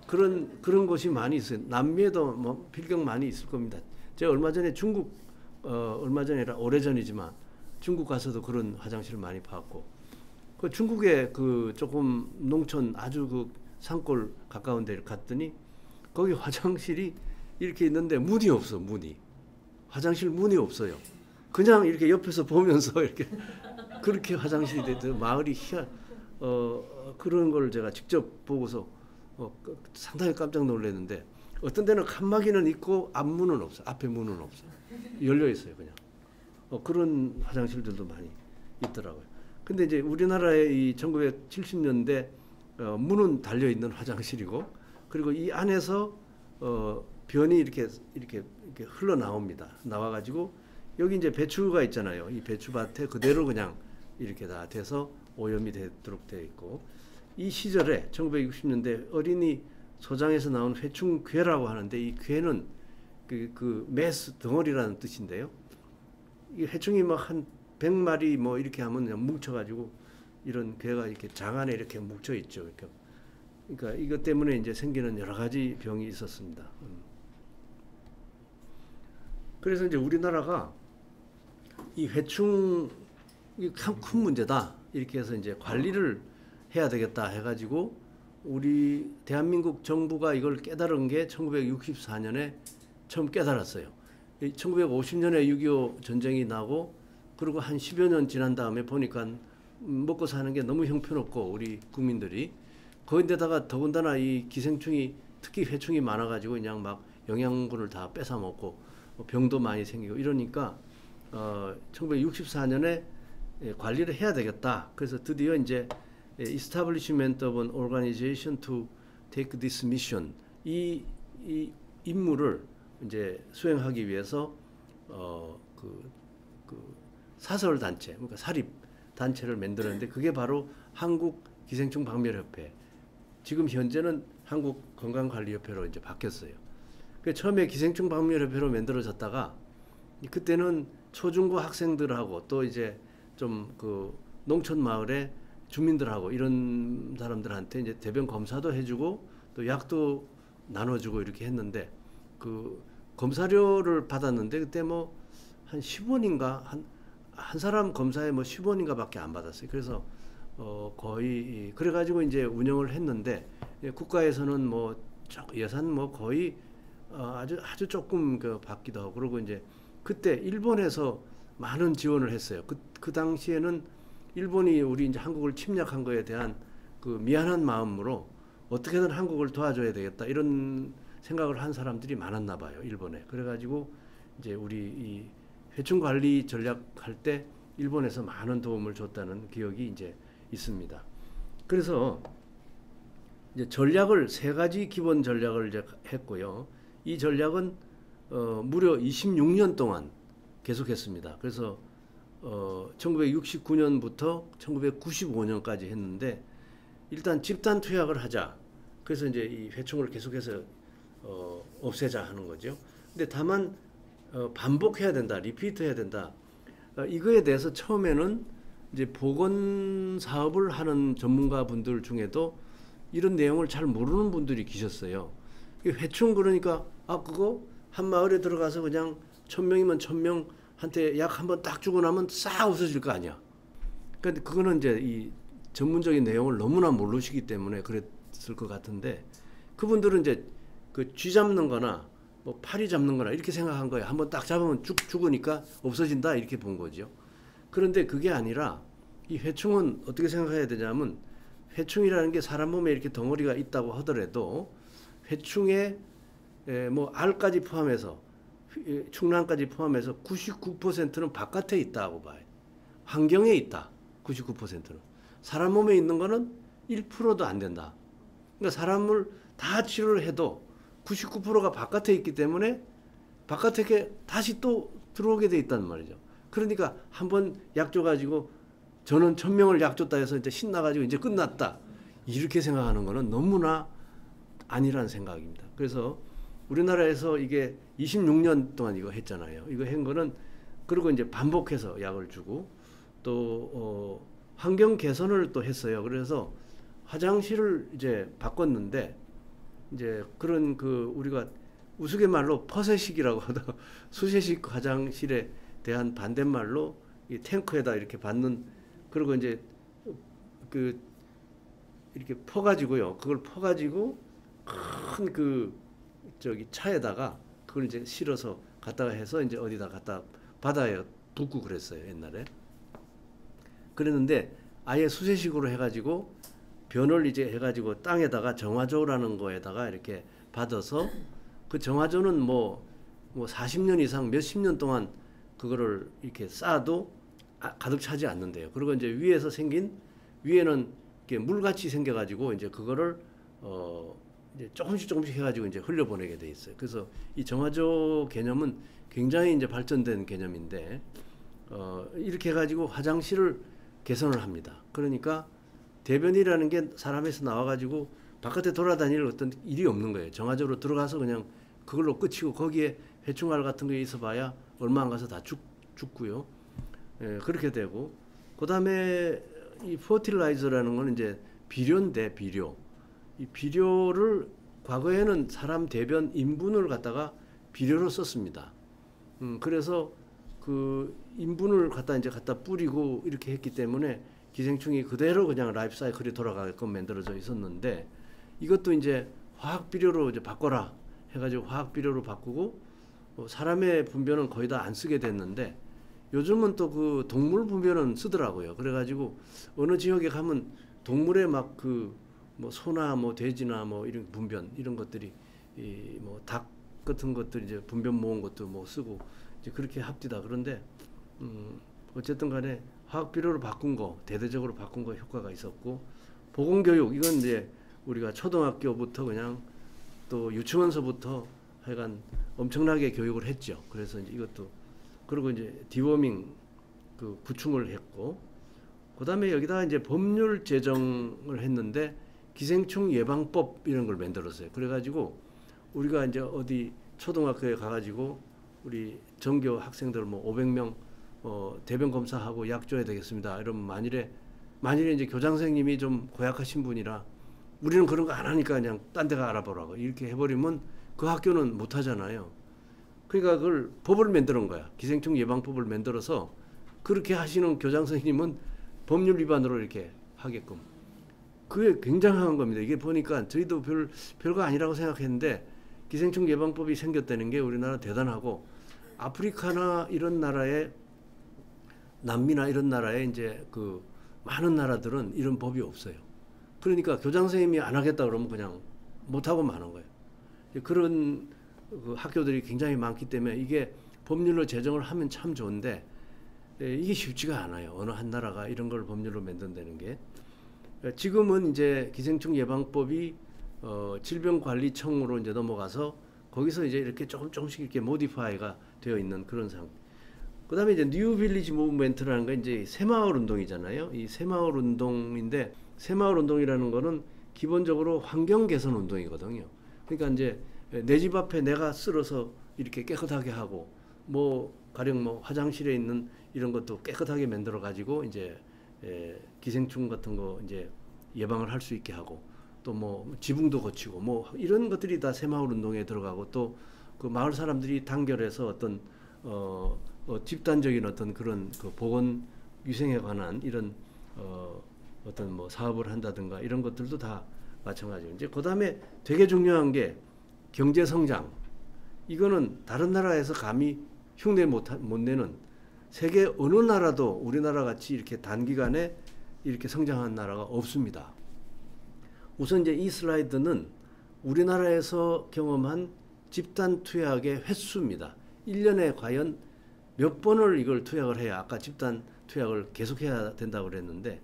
그런 곳이 많이 있어요. 남미에도 뭐 필경 많이 있을 겁니다. 제가 얼마 전에 중국 얼마 전이라 오래전이지만 중국 가서도 그런 화장실을 많이 봤고 그 중국에 그 조금 농촌 아주 그 산골 가까운 데를 갔더니 거기 화장실이 이렇게 있는데 문이 없어. 화장실 문이 없어요. 그냥 이렇게 옆에서 보면서 이렇게 그렇게 화장실이 돼도 마을이 그런 걸 제가 직접 보고서 상당히 깜짝 놀랐는데 어떤 데는 칸막이는 있고 앞문은 없어. 앞에 문은 없어. 열려 있어요, 그냥. 그런 화장실들도 많이 있더라고요. 근데 이제 우리나라의 이 1970년대 문은 달려 있는 화장실이고 그리고 이 안에서 변이 이렇게 흘러나옵니다. 나와가지고 여기 이제 배추가 있잖아요. 이 배추밭에 그대로 그냥 이렇게 다 돼서 오염이 되도록 되어 있고 이 시절에 1960년대 어린이 소장에서 나온 회충괴라고 하는데 이 괴는 그 메스 덩어리라는 뜻인데요. 이 회충이 막 한 100마리 뭐 이렇게 하면 그냥 뭉쳐가지고 이런 괴가 이렇게 장 안에 이렇게 뭉쳐 있죠. 이렇게. 그러니까 이것 때문에 이제 생기는 여러 가지 병이 있었습니다. 그래서 이제 우리나라가 이 회충이 참 큰 문제다. 이렇게 해서 이제 관리를 해야 되겠다 해가지고 우리 대한민국 정부가 이걸 깨달은 게 1964년에 처음 깨달았어요. 1950년에 6.25 전쟁이 나고 그리고 한 10여 년 지난 다음에 보니까 먹고 사는 게 너무 형편없고 우리 국민들이 거기에다가 더군다나 이 기생충이 특히 회충이 많아가지고 그냥 막 영양분을 다 뺏어 먹고 병도 많이 생기고 이러니까 1964년에 관리를 해야 되겠다. 그래서 드디어 이제 Establishment of an Organization to Take this Mission 이 임무를 이제 수행하기 위해서 그 사설 단체, 그러니까 사립 단체를 만들었는데 그게 바로 한국 기생충 박멸협회. 지금 현재는 한국 건강관리협회로 이제 바뀌었어요. 그 처음에 기생충 박멸협회로 만들어졌다가 그때는 초중고 학생들하고 또 이제 좀 그 농촌 마을에 주민들하고 이런 사람들한테 이제 대변 검사도 해주고 또 약도 나눠주고 이렇게 했는데 그 검사료를 받았는데 그때 뭐 한 10원인가 한 사람 검사에 뭐 10원인가밖에 안 받았어요. 그래서 거의 그래가지고 이제 운영을 했는데 국가에서는 뭐 예산 뭐 거의 아주 조금 받기도 하고 그러고 이제 그때 일본에서 많은 지원을 했어요. 그 당시에는 일본이 우리 이제 한국을 침략한 거에 대한 그 미안한 마음으로 어떻게든 한국을 도와줘야 되겠다 이런 생각을 한 사람들이 많았나 봐요. 일본에. 그래가지고 이제 우리 이 회충 관리 전략 할 때 일본에서 많은 도움을 줬다는 기억이 이제 있습니다. 그래서 이제 전략을 세 가지 기본 전략을 이제 했고요. 이 전략은 무려 26년 동안 계속했습니다. 그래서 1969년부터 1995년까지 했는데 일단 집단 투약을 하자. 그래서 이제 이 회충을 계속해서 없애자 하는 거죠. 근데 다만 반복해야 된다, 리피트 해야 된다. 이거에 대해서 처음에는 이제 보건 사업을 하는 전문가분들 중에도 이런 내용을 잘 모르는 분들이 계셨어요. 회충 그러니까 그거 한 마을에 들어가서 그냥 1000명이면 1000명한테 약 한번 딱 주고 나면 싹 없어질 거 아니야. 그러니까 그거는 이제 이 전문적인 내용을 너무나 모르시기 때문에 그랬을 것 같은데, 그분들은 이제 그 쥐 잡는 거나 뭐 파리 잡는 거나 이렇게 생각한 거예요. 한번 딱 잡으면 쭉 죽으니까 없어진다 이렇게 본 거죠. 그런데 그게 아니라 이 회충은 어떻게 생각해야 되냐면, 회충이라는 게 사람 몸에 이렇게 덩어리가 있다고 하더라도 회충에 뭐 알까지 포함해서 충란까지 포함해서 99%는 바깥에 있다고 봐요. 환경에 있다. 99%는. 사람 몸에 있는 거는 1%도 안 된다. 그러니까 사람을 다 치료를 해도 99%가 바깥에 있기 때문에 바깥에 다시 또 들어오게 돼 있단 말이죠. 그러니까 한번 약 줘가지고 저는 1000명을 약 줬다 해서 이제 신나가지고 이제 끝났다, 이렇게 생각하는 거는 너무나 아니라는 생각입니다. 그래서 우리나라에서 이게 26년 동안 이거 했잖아요. 이거 한 거는, 그리고 이제 반복해서 약을 주고 또 환경 개선을 또 했어요. 그래서 화장실을 이제 바꿨는데, 이제 그런 그 우리가 우스갯말로 퍼세식이라고 하다 수세식 화장실에 대한 반대말로 이 탱크에다 이렇게 받는, 그리고 이제 그 이렇게 퍼가지고요. 그걸 퍼가지고 큰 그 저기 차에다가 그걸 이제 실어서 갖다가 해서 이제 어디다 갖다 바다에 붓고 그랬어요, 옛날에. 그랬는데 아예 수세식으로 해가지고 변을 이제 해가지고 땅에다가 정화조라는 거에다가 이렇게 받아서, 그 정화조는 뭐 40년 이상 몇십 년 동안 그거를 이렇게 쌓아도 가득 차지 않는데요. 그리고 이제 위에서 생긴, 위에는 이렇게 물같이 생겨가지고 이제 그거를 이제 조금씩 해가지고 이제 흘려보내게 돼 있어요. 그래서 이 정화조 개념은 굉장히 이제 발전된 개념인데, 이렇게 해가지고 화장실을 개선을 합니다. 그러니까 대변이라는 게 사람에서 나와가지고 바깥에 돌아다닐 어떤 일이 없는 거예요. 정화조로 들어가서 그냥 그걸로 끝이고, 거기에 회충알 같은 게 있어봐야 얼마 안 가서 다 죽고요. 그렇게 되고, 그 다음에 이 퍼틸라이저라는 거는 이제 비료인데, 비료. 이 비료를 과거에는 사람 대변 인분을 갖다가 비료로 썼습니다. 그래서 그 인분을 갖다 뿌리고 이렇게 했기 때문에 기생충이 그대로 그냥 라이프 사이클이 돌아가게끔 만들어져 있었는데, 이것도 이제 화학 비료로 이제 바꿔라 해가지고 화학 비료로 바꾸고, 사람의 분변은 거의 다 안 쓰게 됐는데, 요즘은 또 그 동물 분변은 쓰더라고요. 그래가지고 어느 지역에 가면 동물의 막 그 뭐 소나 뭐 돼지나 뭐 이런 분변 이런 것들이 이 뭐 닭 같은 것들 이제 분변 모은 것도 뭐 쓰고 이제 그렇게 합디다. 그런데 어쨌든 간에 화학 비료로 바꾼 거, 대대적으로 바꾼 거 효과가 있었고, 보건 교육, 이건 이제 우리가 초등학교부터 그냥 또 유치원서부터 하여간 엄청나게 교육을 했죠. 그래서 이제 이것도, 그리고 이제 디워밍 그 구충을 했고, 그다음에 여기다가 이제 법률 제정을 했는데 기생충 예방법 이런 걸 만들었어요. 그래가지고 우리가 이제 어디 초등학교에 가가지고 우리 전교 학생들 뭐 500명 대변 검사하고 약 줘야 되겠습니다. 이러면 만일에 이제 교장 선생님이 좀 고약하신 분이라 우리는 그런 거 안 하니까 그냥 딴 데가 알아보라고 이렇게 해버리면 그 학교는 못 하잖아요. 그러니까 그걸 법을 만드는 거야. 기생충 예방법을 만들어서 그렇게 하시는 교장 선생님은 법률 위반으로 이렇게 하게끔. 그게 굉장한 겁니다. 이게 보니까 저희도 별거 아니라고 생각했는데 기생충 예방법이 생겼다는 게 우리나라 대단하고, 아프리카나 이런 나라에, 남미나 이런 나라에 이제 그 많은 나라들은 이런 법이 없어요. 그러니까 교장 선생님이 안 하겠다 그러면 그냥 못 하고 마는 거예요. 그런 그 학교들이 굉장히 많기 때문에 이게 법률로 제정을 하면 참 좋은데 이게 쉽지가 않아요. 어느 한 나라가 이런 걸 법률로 만든다는 게. 지금은 이제 기생충 예방법이 질병관리청으로 이제 넘어가서 거기서 이제 이렇게 조금씩 이렇게 모디파이가 되어 있는 그런 상황. 그다음에 이제 뉴 빌리지 무브먼트라는 건 이제 새마을 운동이잖아요. 이 새마을 운동인데, 새마을 운동이라는 거는 기본적으로 환경 개선 운동이거든요. 그러니까 이제 내 집 앞에 내가 쓸어서 이렇게 깨끗하게 하고, 뭐 가령 뭐 화장실에 있는 이런 것도 깨끗하게 만들어 가지고 이제 기생충 같은 거 이제 예방을 할 수 있게 하고 또 뭐 지붕도 고치고 뭐 이런 것들이 다 새마을 운동에 들어가고 또 그 마을 사람들이 단결해서 어떤 집단적인 어떤 그런 그 보건 위생에 관한 이런 어떤 뭐 사업을 한다든가 이런 것들도 다 마찬가지고 이제 그다음에 되게 중요한 게 경제 성장. 이거는 다른 나라에서 감히 흉내 못 내는 세계 어느 나라도 우리나라 같이 이렇게 단기간에 이렇게 성장한 나라가 없습니다. 우선 이제 이 슬라이드는 우리나라에서 경험한 집단 투약의 횟수입니다. 1년에 과연 몇 번을 이걸 투약을 해야 아까 집단 투약을 계속해야 된다고 그랬는데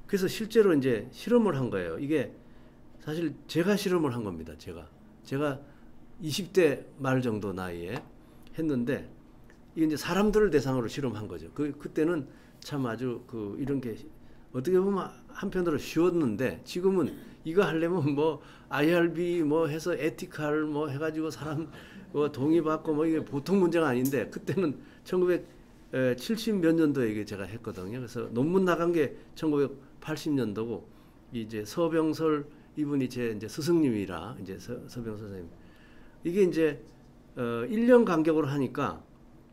그래서 실제로 이제 실험을 한 거예요. 이게 사실 제가 실험을 한 겁니다. 제가 20대 말 정도 나이에 했는데 이게 이제 사람들을 대상으로 실험한 거죠. 그때는 참 아주 이런 게 어떻게 보면 한편으로 쉬웠는데 지금은 이거 하려면 뭐 IRB 뭐 해서 에티칼 뭐 해가지고 사람 뭐 동의받고 뭐 이게 보통 문제가 아닌데 그때는 1970 몇 년도에 이게 제가 했거든요. 그래서 논문 나간 게 1980년도고 이제 서병설 이분이 제 이제 스승님이라 이제 서병설 선생님 이게 이제 1년 간격으로 하니까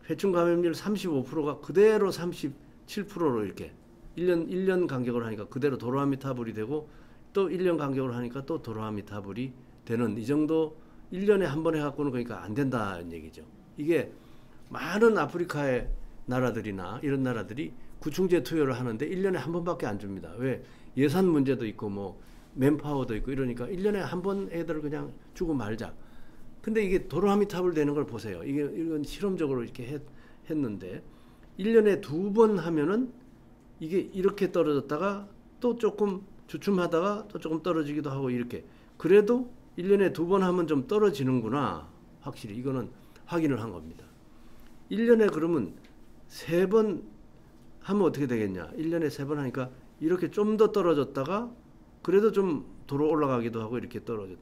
회충 감염률 35%가 그대로 37%로 이렇게 1년 간격으로 하니까 그대로 도로아미타불이 되고 또 1년 간격으로 하니까 또 도로아미타불이 되는 이 정도 1년에 한 번 해갖고는 그러니까 안 된다는 얘기죠. 이게 많은 아프리카의 나라들이나 이런 나라들이 구충제 투여를 하는데 1년에 한 번밖에 안 줍니다. 왜? 예산 문제도 있고 뭐 맨파워도 있고 이러니까 1년에 한 번 애들을 그냥 주고 말자. 근데 이게 도로아미타불 되는 걸 보세요. 이건 실험적으로 이렇게 했는데 1년에 2번 하면은 이게 이렇게 떨어졌다가 또 조금 주춤하다가 또 조금 떨어지기도 하고 이렇게 그래도 1년에 2번 하면 좀 떨어지는구나. 확실히 이거는 확인을 한 겁니다. 1년에 그러면 3번 하면 어떻게 되겠냐. 1년에 3번 하니까 이렇게 좀 더 떨어졌다가 그래도 좀 도로 올라가기도 하고 이렇게 떨어졌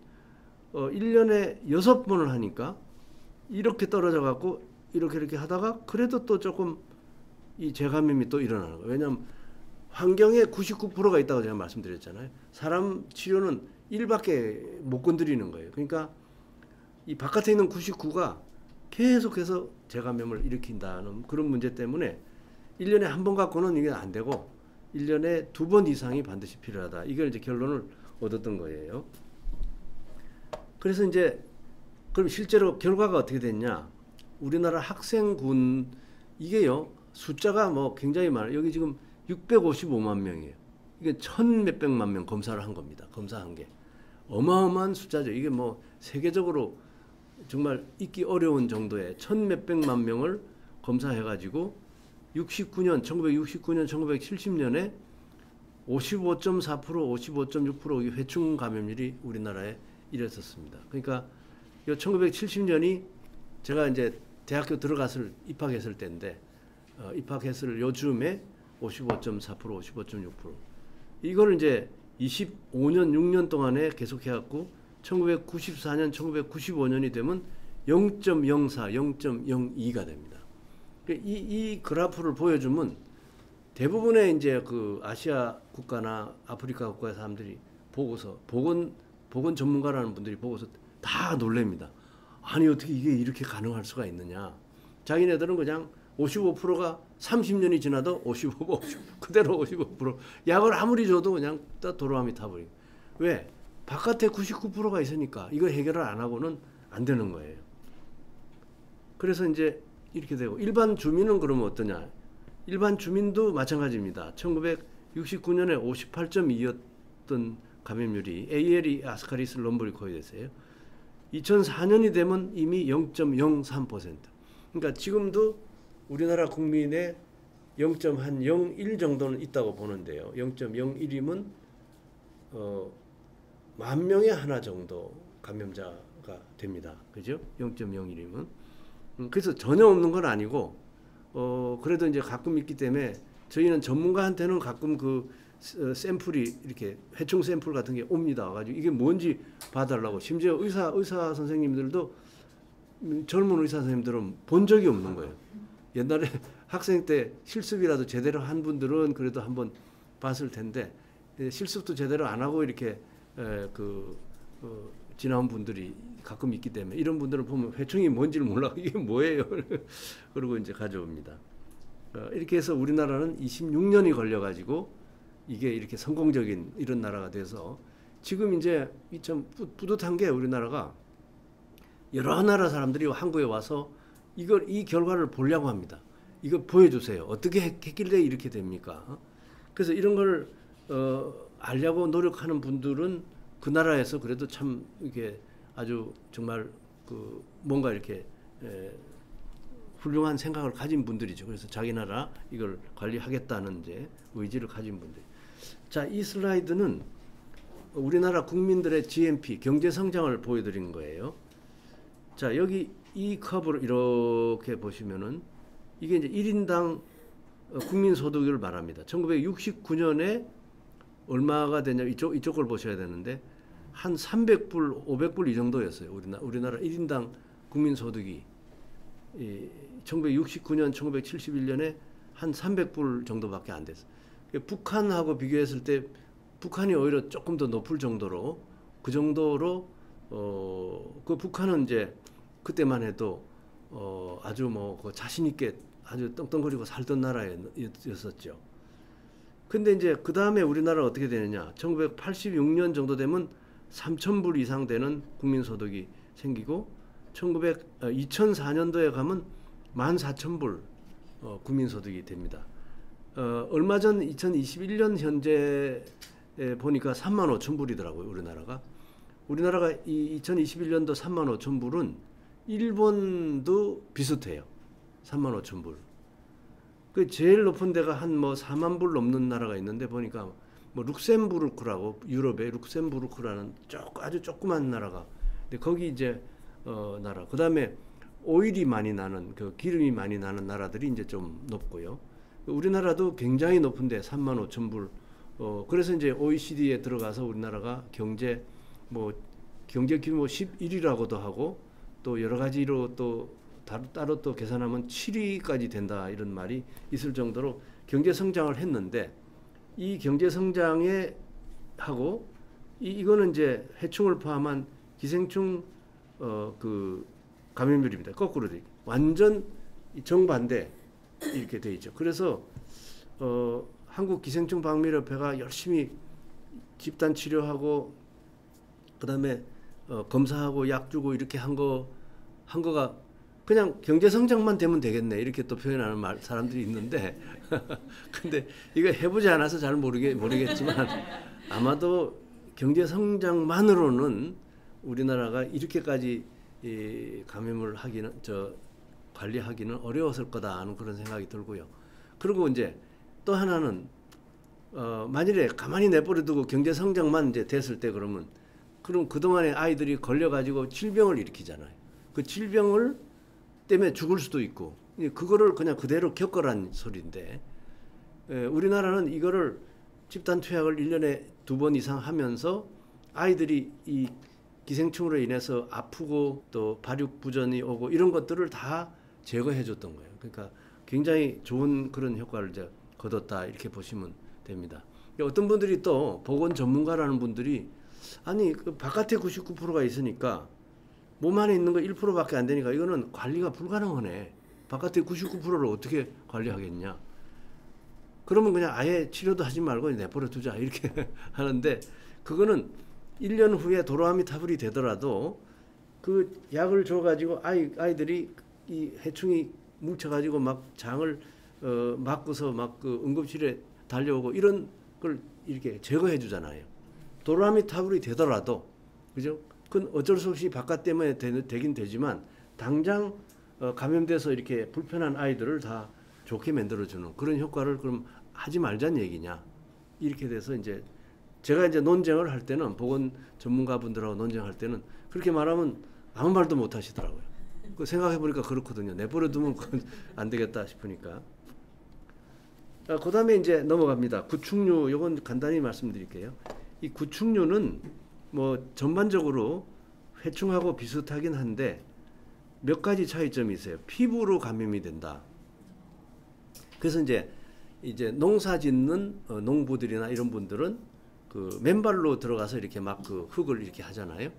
1년에 6번을 하니까 이렇게 떨어져 갖고 이렇게 하다가 그래도 또 조금 이 재감염이 또 일어나는 거예요. 왜냐하면 환경에 99%가 있다고 제가 말씀드렸잖아요. 사람 치료는 1밖에 못 건드리는 거예요. 그러니까 이 바깥에 있는 99가 계속해서 재감염을 일으킨다는 그런 문제 때문에 1년에 한 번 갖고는 이게 안 되고 1년에 2번 이상이 반드시 필요하다. 이걸 이제 결론을 얻었던 거예요. 그래서 이제 그럼 실제로 결과가 어떻게 됐냐? 우리나라 학생군 이게요. 숫자가 뭐 굉장히 많아요. 여기 지금 655만 명이에요. 이게 1,몇백만 명 검사를 한 겁니다. 검사한 게. 어마어마한 숫자죠. 이게 뭐 세계적으로 정말 있기 어려운 정도의 1,몇백만 명을 검사해가지고 1969년, 1970년에 55.4%, 55.6% 회충 감염률이 우리나라에 이랬었습니다. 그러니까 1970년이 제가 이제 대학교 입학했을 때인데 입학했을 요즘에 55.4%, 55.6%. 이걸 이제 25년, 6년 동안에 계속 해왔고 1994년, 1995년이 되면 0.04, 0.02가 됩니다. 이 그래프를 보여주면 대부분의 이제 그 아시아 국가나 아프리카 국가의 사람들이 보고서 보건 전문가라는 분들이 보고서 다 놀랍니다. 아니 어떻게 이게 이렇게 가능할 수가 있느냐. 자기네들은 그냥 55%가 30년이 지나도 55, 그대로 55%. 약을 아무리 줘도 그냥 도로아미타불. 왜? 바깥에 99%가 있으니까 이거 해결을 안 하고는 안 되는 거예요. 그래서 이제 이렇게 되고 일반 주민은 그러면 어떠냐? 일반 주민도 마찬가지입니다. 1969년에 58.2였던 감염률이 ALE 아스카리스 럼브리코이드스예요. 2004년이 되면 이미 0.03%. 그러니까 지금도 우리나라 국민의 0.01 정도는 있다고 보는데요. 0.01이면 10,000명에 하나 정도 감염자가 됩니다. 그죠? 0.01이면. 그래서 전혀 없는 건 아니고 그래도 이제 가끔 있기 때문에 저희는 전문가한테는 가끔 그 샘플이 이렇게 회충 샘플 같은 게 옵니다. 가지고 이게 뭔지 봐달라고. 심지어 의사 선생님들도 젊은 의사 선생님들은 본 적이 없는 거예요. 옛날에 학생 때 실습이라도 제대로 한 분들은 그래도 한번 봤을 텐데 실습도 제대로 안 하고 이렇게 지나온 분들이 가끔 있기 때문에 이런 분들을 보면 회충이 뭔지를 몰라 이게 뭐예요? 그러고 이제 가져옵니다. 이렇게 해서 우리나라는 26년이 걸려가지고 이게 이렇게 성공적인 이런 나라가 돼서 지금 이제 참 뿌듯한 게 우리나라가 여러 나라 사람들이 한국에 와서 이 결과를 보려고 합니다. 이거 보여주세요. 어떻게 했길래 이렇게 됩니까? 그래서 이런 걸 알려고 노력하는 분들은 그 나라에서 그래도 참 이게 아주 정말 뭔가 이렇게 훌륭한 생각을 가진 분들이죠. 그래서 자기 나라 이걸 관리하겠다는 이제 의지를 가진 분들. 자, 이 슬라이드는 우리나라 국민들의 GNP 경제 성장을 보여드린 거예요. 자, 여기 이 커브를 이렇게 보시면은 이게 이제 1인당 국민 소득을 말합니다. 1969년에 얼마가 되냐 이쪽 걸 보셔야 되는데 한 300불, 500불 이 정도였어요. 우리나라 1인당 국민 소득이 1969년, 1971년에 한 300불 정도밖에 안 됐어요. 북한하고 비교했을 때 북한이 오히려 조금 더 높을 정도로 그 정도로 그 북한은 이제 그때만 해도 아주 그 자신 있게 아주 떵떵거리고 살던 나라였었죠. 근데 이제 그 다음에 우리나라가 어떻게 되느냐? 1986년 정도 되면 3,000불 이상 되는 국민소득이 생기고 2004년도에 가면 14,000불 국민소득이 됩니다. 얼마 전 2021년 현재 보니까 35,000불이더라고요. 우리나라가 이 2021년도 35,000불은 일본도 비슷해요. 35,000불. 그 제일 높은 데가 한 4만 불 넘는 나라가 있는데 보니까 룩셈부르크라고 유럽의 룩셈부르크라는 아주 조그만 나라가. 근데 거기 이제 나라. 그다음에 오일이 많이 나는 기름이 많이 나는 나라들이 이제 좀 높고요. 우리나라도 굉장히 높은데 35,000불. 그래서 이제 OECD에 들어가서 우리나라가 경제 규모 11위라고도 하고 또 여러 가지로 또 따로 또 계산하면 7위까지 된다 이런 말이 있을 정도로 경제 성장을 했는데 이 경제 성장에 하고 이거는 이제 해충을 포함한 기생충 감염률입니다. 거꾸로 돼 완전 정반대 이렇게 돼 있죠. 그래서 한국 기생충 방미협회가 열심히 집단 치료하고 그다음에 검사하고 약 주고 이렇게 한 거가 그냥 경제 성장만 되면 되겠네 이렇게 또 표현하는 사람들이 있는데 근데 이거 해보지 않아서 잘 모르겠지만 아마도 경제 성장만으로는 우리나라가 이렇게까지 감염을 관리하기는 어려웠을 거다 하는 그런 생각이 들고요. 그리고 이제 또 하나는 만일에 가만히 내버려두고 경제 성장만 이제 됐을 때 그럼 그동안에 아이들이 걸려가지고 질병을 일으키잖아요. 그 질병을 때문에 죽을 수도 있고 그거를 그냥 그대로 겪으란 소리인데 우리나라는 이거를 집단 투약을 1년에 2번 이상 하면서 아이들이 이 기생충으로 인해서 아프고 또 발육 부전이 오고 이런 것들을 다 제거해 줬던 거예요. 그러니까 굉장히 좋은 그런 효과를 이제 거뒀다 이렇게 보시면 됩니다. 어떤 분들이 또 보건 전문가라는 분들이 아니 그 바깥에 99%가 있으니까 몸 안에 있는 거 1%밖에 안 되니까 이거는 관리가 불가능하네. 바깥에 99%를 어떻게 관리하겠냐. 그러면 그냥 아예 치료도 하지 말고 내버려 두자 이렇게 하는데 그거는 1년 후에 도로아미타불이 되더라도 그 약을 줘가지고 아이들이 이 해충이 뭉쳐가지고 막 장을 막고서 막 그 응급실에 달려오고 이런 걸 이렇게 제거해 주잖아요. 도로아미타불이 되더라도 그죠? 그건 어쩔 수 없이 바깥 때문에 되긴 되지만 당장 감염돼서 이렇게 불편한 아이들을 다 좋게 만들어주는 그런 효과를 그럼 하지 말자는 얘기냐 이렇게 돼서 이제 제가 이제 논쟁을 할 때는 보건 전문가분들하고 논쟁할 때는 그렇게 말하면 아무 말도 못 하시더라고요. 그 생각해 보니까 그렇거든요. 내버려 두면 안 되겠다 싶으니까. 그 다음에 이제 넘어갑니다. 구충류 요건 간단히 말씀드릴게요. 이 구충류는 전반적으로 회충하고 비슷하긴 한데 몇 가지 차이점이 있어요. 피부로 감염이 된다. 그래서 이제 이제 농사 짓는 농부들이나 이런 분들은 그 맨발로 들어가서 이렇게 막 그 흙을 이렇게 하잖아요.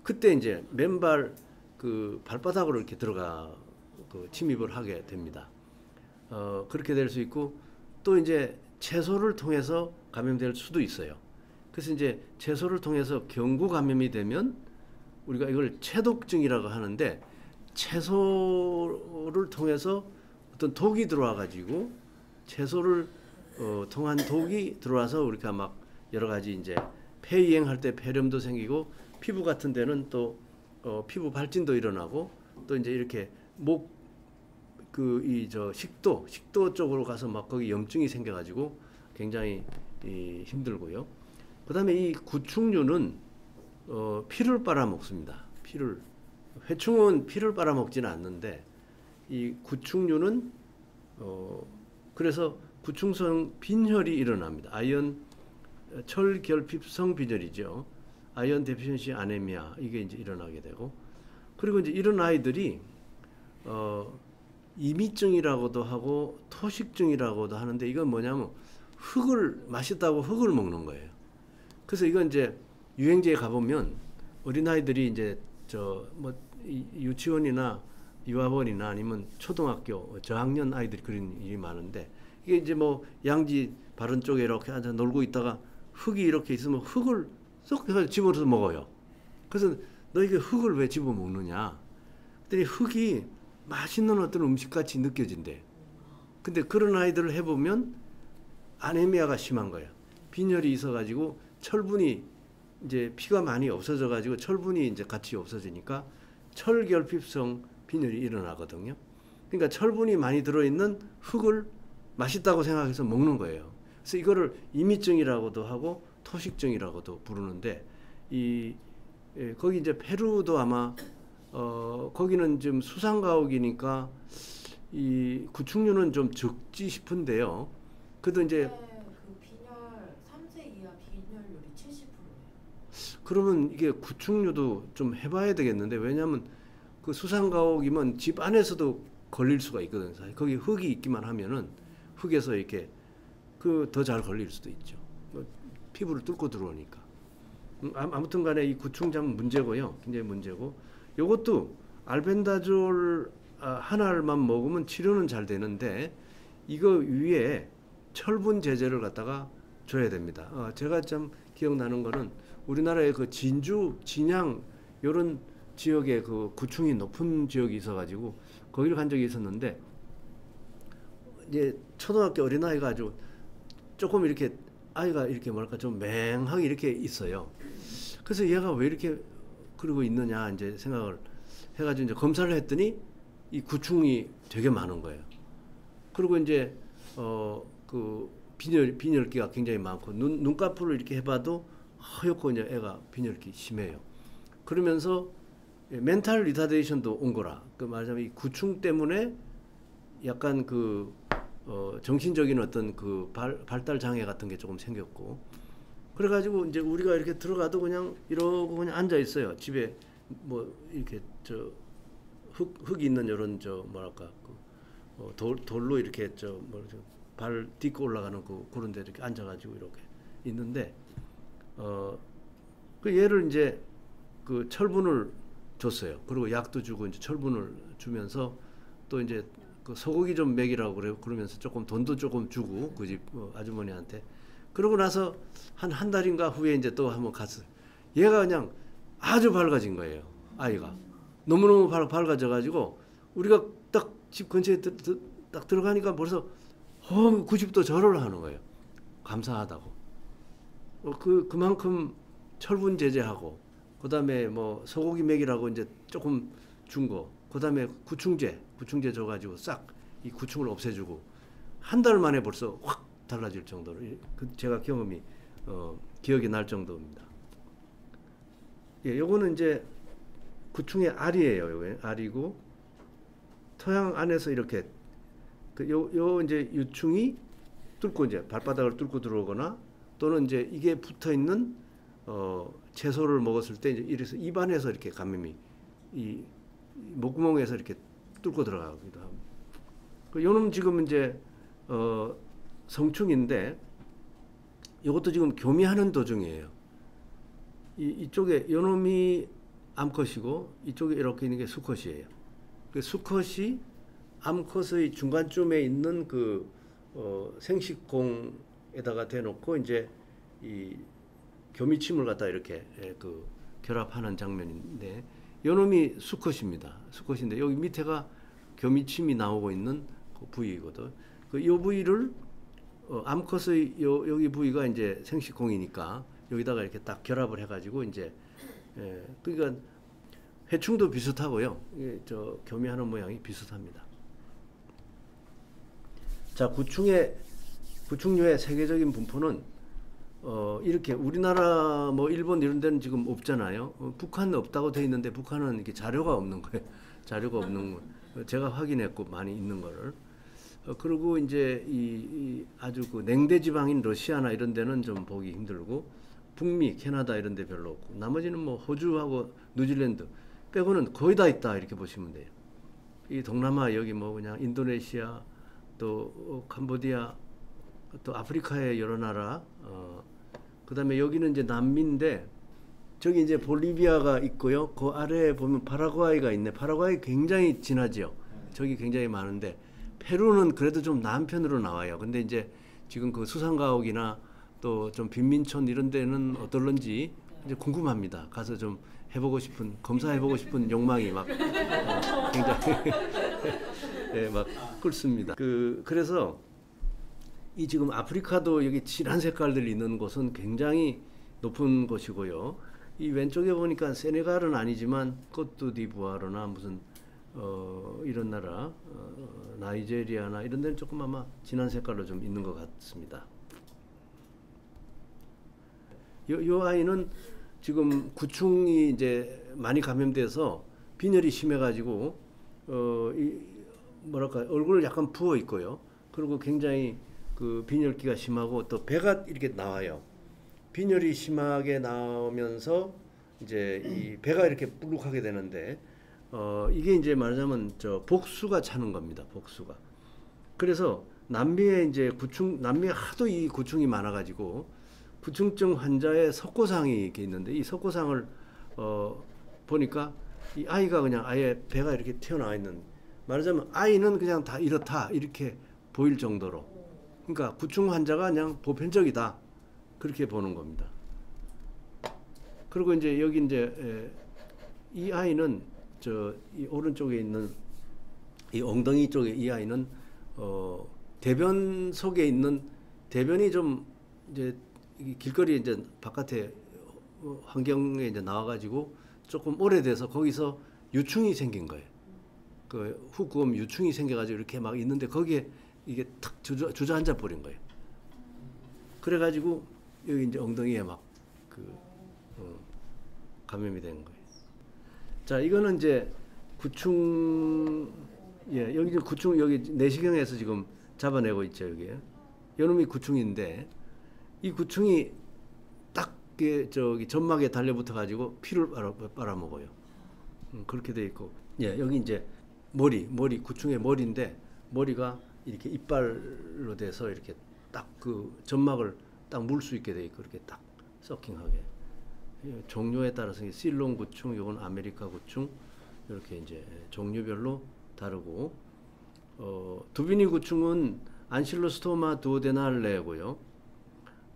그때 이제 맨발 그 발바닥으로 이렇게 들어가 그 침입을 하게 됩니다. 그렇게 될 수 있고 또 이제 채소를 통해서 감염될 수도 있어요. 그래서 이제 채소를 통해서 경구 감염이 되면 우리가 이걸 채독증이라고 하는데 채소를 통해서 어떤 독이 들어와 가지고 채소를 통한 독이 들어와서 우리가 막 여러 가지 이제 폐이행할 때 폐렴도 생기고 피부 같은 데는 또 피부 발진도 일어나고 또 이제 이렇게 목 그 이 저 식도 쪽으로 가서 막 거기 염증이 생겨가지고 굉장히 힘들고요. 그다음에 이 구충류는 피를 빨아먹습니다. 회충은 피를 빨아먹지는 않는데 이 구충류는 그래서 구충성 빈혈이 일어납니다. 철결핍성 빈혈이죠. 아이언 데피션시 아네미아 이게 이제 일어나게 되고 그리고 이제 이런 아이들이 이미증이라고도 하고 토식증이라고도 하는데 이건 뭐냐면 맛있다고 흙을 먹는 거예요. 그래서 이건 이제 유행지에 가보면 어린아이들이 이제 유치원이나 유아원이나 아니면 초등학교 저학년 아이들이 그런 일이 많은데 이게 이제 뭐 양지 바른 쪽에 이렇게 앉아 놀고 있다가 흙이 이렇게 있으면 흙을 쏙 해서 집어서 먹어요. 그래서 너 이게 흙을 왜 집어 먹느냐? 그랬더니 흙이 맛있는 어떤 음식같이 느껴진대. 근데 그런 아이들을 해보면 아네미아가 심한 거예요. 빈혈이 있어가지고 철분이 이제 피가 많이 없어져가지고 철분이 이제 같이 없어지니까 철결핍성 빈혈이 일어나거든요. 그러니까 철분이 많이 들어있는 흙을 맛있다고 생각해서 먹는 거예요. 그래서 이거를 이미증이라고도 하고 토식증이라고도 부르는데 거기 이제 페루도 아마 거기는 좀 수상가옥이니까 이 구충류는 좀 적지 싶은데요. 그래도 이제 그 빈혈 3세 이하 빈혈률이 70%예요. 그러면 이게 구충류도 좀 해봐야 되겠는데 왜냐하면 그 수상가옥이면 집 안에서도 걸릴 수가 있거든요. 사실 거기 흙이 있기만 하면은 흙에서 이렇게 더 잘 걸릴 수도 있죠. 피부를 뚫고 들어오니까. 아무튼간에 이 구충장 문제고요. 굉장히 문제고. 요것도 알벤다졸 한 알만 먹으면 치료는 잘 되는데 이거 위에 철분 제제를 갖다가 줘야 됩니다. 제가 좀 기억나는 거는 우리나라의 그 진주, 진양 이런 지역에 그 구충이 높은 지역이 있어가지고 거기를 간 적이 있었는데 이제 초등학교 어린아이가 아주 조금 이렇게 아이가 이렇게 뭐랄까 좀 맹하게 이렇게 있어요. 그래서 얘가 왜 이렇게 그러고 있느냐 이제 생각을 해가지고 이제 검사를 했더니 이 구충이 되게 많은 거예요. 그리고 이제 그 빈혈기가 굉장히 많고 눈꺼풀을 이렇게 해봐도 하얗고 이제 애가 빈혈기 심해요. 그러면서 멘탈 리타데이션도 온 거라. 그 말하자면 이 구충 때문에 약간 정신적인 어떤 그 발달 장애 같은 게 조금 생겼고 그래가지고 이제 우리가 이렇게 들어가도 그냥 이러고 그냥 앉아 있어요. 집에 뭐 이렇게 흙 있는 이런 뭐랄까 돌로 이렇게 발 딛고 올라가는 그런 데 이렇게 앉아가지고 이렇게 있는데 그 얘를 이제 그 철분을 줬어요. 그리고 약도 주고 이제 철분을 주면서 또 이제 그 소고기 좀 먹이라고 그러면서 조금 돈도 조금 주고 그 집 아주머니한테 그러고 나서 한 달인가 후에 이제 또 한번 갔어요. 얘가 그냥 아주 밝아진 거예요. 아이가 너무너무 밝아져 가지고 우리가 딱 집 근처에 딱 들어가니까 벌써 그 집도 절을 하는 거예요. 감사하다고. 그만큼 철분 제제하고 그다음에 뭐 소고기 먹이라고 이제 조금 준 거. 그다음에 구충제 줘가지고 싹 이 구충을 없애주고 한 달 만에 벌써 확 달라질 정도로 제가 기억이 날 정도입니다. 예, 요거는 이제 구충의 알이에요. 요게 알이고 토양 안에서 이렇게 요 이제 유충이 뚫고 이제 발바닥을 뚫고 들어오거나 또는 이제 이게 붙어 있는 채소를 먹었을 때 이제 이래서 입안에서 이렇게 감염이 이 목구멍에서 이렇게 뚫고 들어가기도 합니다. 요놈 지금 이제 성충인데 이것도 지금 교미하는 도중이에요. 이쪽에 요놈이 암컷이고 이쪽에 이렇게 있는 게 수컷이에요. 그 수컷이 암컷의 중간쯤에 있는 그 생식공에다가 대놓고 이제 이 교미침을 갖다 이렇게 그 결합하는 장면인데 요놈이 수컷입니다. 수컷인데 여기 밑에가 교미침이 나오고 있는 그 부위거든. 그 요 부위를 암컷의 여기 부위가 이제 생식공이니까 여기다가 이렇게 딱 결합을 해가지고 이제 그러니까 해충도 비슷하고요. 저 교미하는 모양이 비슷합니다. 자, 구충류의 세계적인 분포는 이렇게 우리나라 뭐 일본 이런 데는 지금 없잖아요. 북한은 없다고 돼 있는데 북한은 이렇게 자료가 없는 거예요. 자료가 없는 거. 제가 확인했고 많이 있는 거를. 그리고 이제 이 아주 그 냉대 지방인 러시아나 이런 데는 좀 보기 힘들고 북미, 캐나다 이런 데 별로 없고 나머지는 뭐 호주하고 뉴질랜드 빼고는 거의 다 있다 이렇게 보시면 돼요. 이 동남아 여기 뭐 그냥 인도네시아 또 캄보디아 또 아프리카의 여러 나라 그다음에 여기는 이제 남미인데 저기 이제 볼리비아가 있고요. 그 아래에 보면 파라과이가 있네. 파라과이 굉장히 진하죠. 저기 굉장히 많은데 페루는 그래도 좀 나은 편으로 나와요. 근데 이제 지금 그 수상가옥이나 또 좀 빈민촌 이런 데는 어떨런지 이제 궁금합니다. 가서 좀 해보고 싶은 검사해보고 싶은 욕망이 막 굉장히 예, 막 끓습니다. 그래서 이 지금 아프리카도 여기 진한 색깔들이 있는 곳은 굉장히 높은 곳이고요. 이 왼쪽에 보니까 세네갈은 아니지만 코트디부아르나 무슨 이런 나라 나이제리아나 이런 데는 조금 아마 진한 색깔로 좀 있는 것 같습니다. 요 아이는 지금 구충이 이제 많이 감염돼서 빈혈이 심해가지고 뭐랄까 얼굴을 약간 부어 있고요. 그리고 굉장히 그 빈혈기가 심하고 또 배가 이렇게 나와요. 빈혈이 심하게 나오면서 이제 이 배가 이렇게 불룩하게 되는데 이게 이제 말하자면 저 복수가 차는 겁니다. 복수가. 그래서 남미에 이제 남미에 하도 이 구충이 많아가지고 구충증 환자의 석고상이 이렇게 있는데 이 석고상을 보니까 이 아이가 그냥 아예 배가 이렇게 튀어나와 있는 말하자면 아이는 그냥 다 이렇다 이렇게 보일 정도로 그러니까 구충 환자가 그냥 보편적이다 그렇게 보는 겁니다. 그리고 이제 여기 이제 이 아이는 이 오른쪽에 있는 이 엉덩이 쪽에 이 아이는 대변 속에 있는 대변이 좀 이제 길거리에 이제 바깥에 환경에 이제 나와가지고 조금 오래돼서 거기서 유충이 생긴 거예요. 그 후금 유충이 생겨가지고 이렇게 막 있는데 거기에 이게 탁 주저앉아 버린 거예요. 그래가지고 여기 이제 엉덩이에 막 감염이 된 거예요. 자, 이거는 이제 구충, 예, 여기 구충 여기 내시경에서 지금 잡아내고 있죠, 여기. 요놈이 구충인데 이 구충이 딱 저기 점막에 달려붙어 가지고 피를 빨아먹어요. 그렇게 돼 있고, 예, 여기 이제 머리 구충의 머리인데 머리가 이렇게 이빨로 돼서 이렇게 딱 그 점막을 딱 물 수 있게 돼 있고 이렇게 딱 서킹하게. 종류에 따라서 실론 구충, 요건 아메리카 구충 이렇게 이제 종류별로 다르고 두비니 구충은 안실로스토마 두오데날레고요.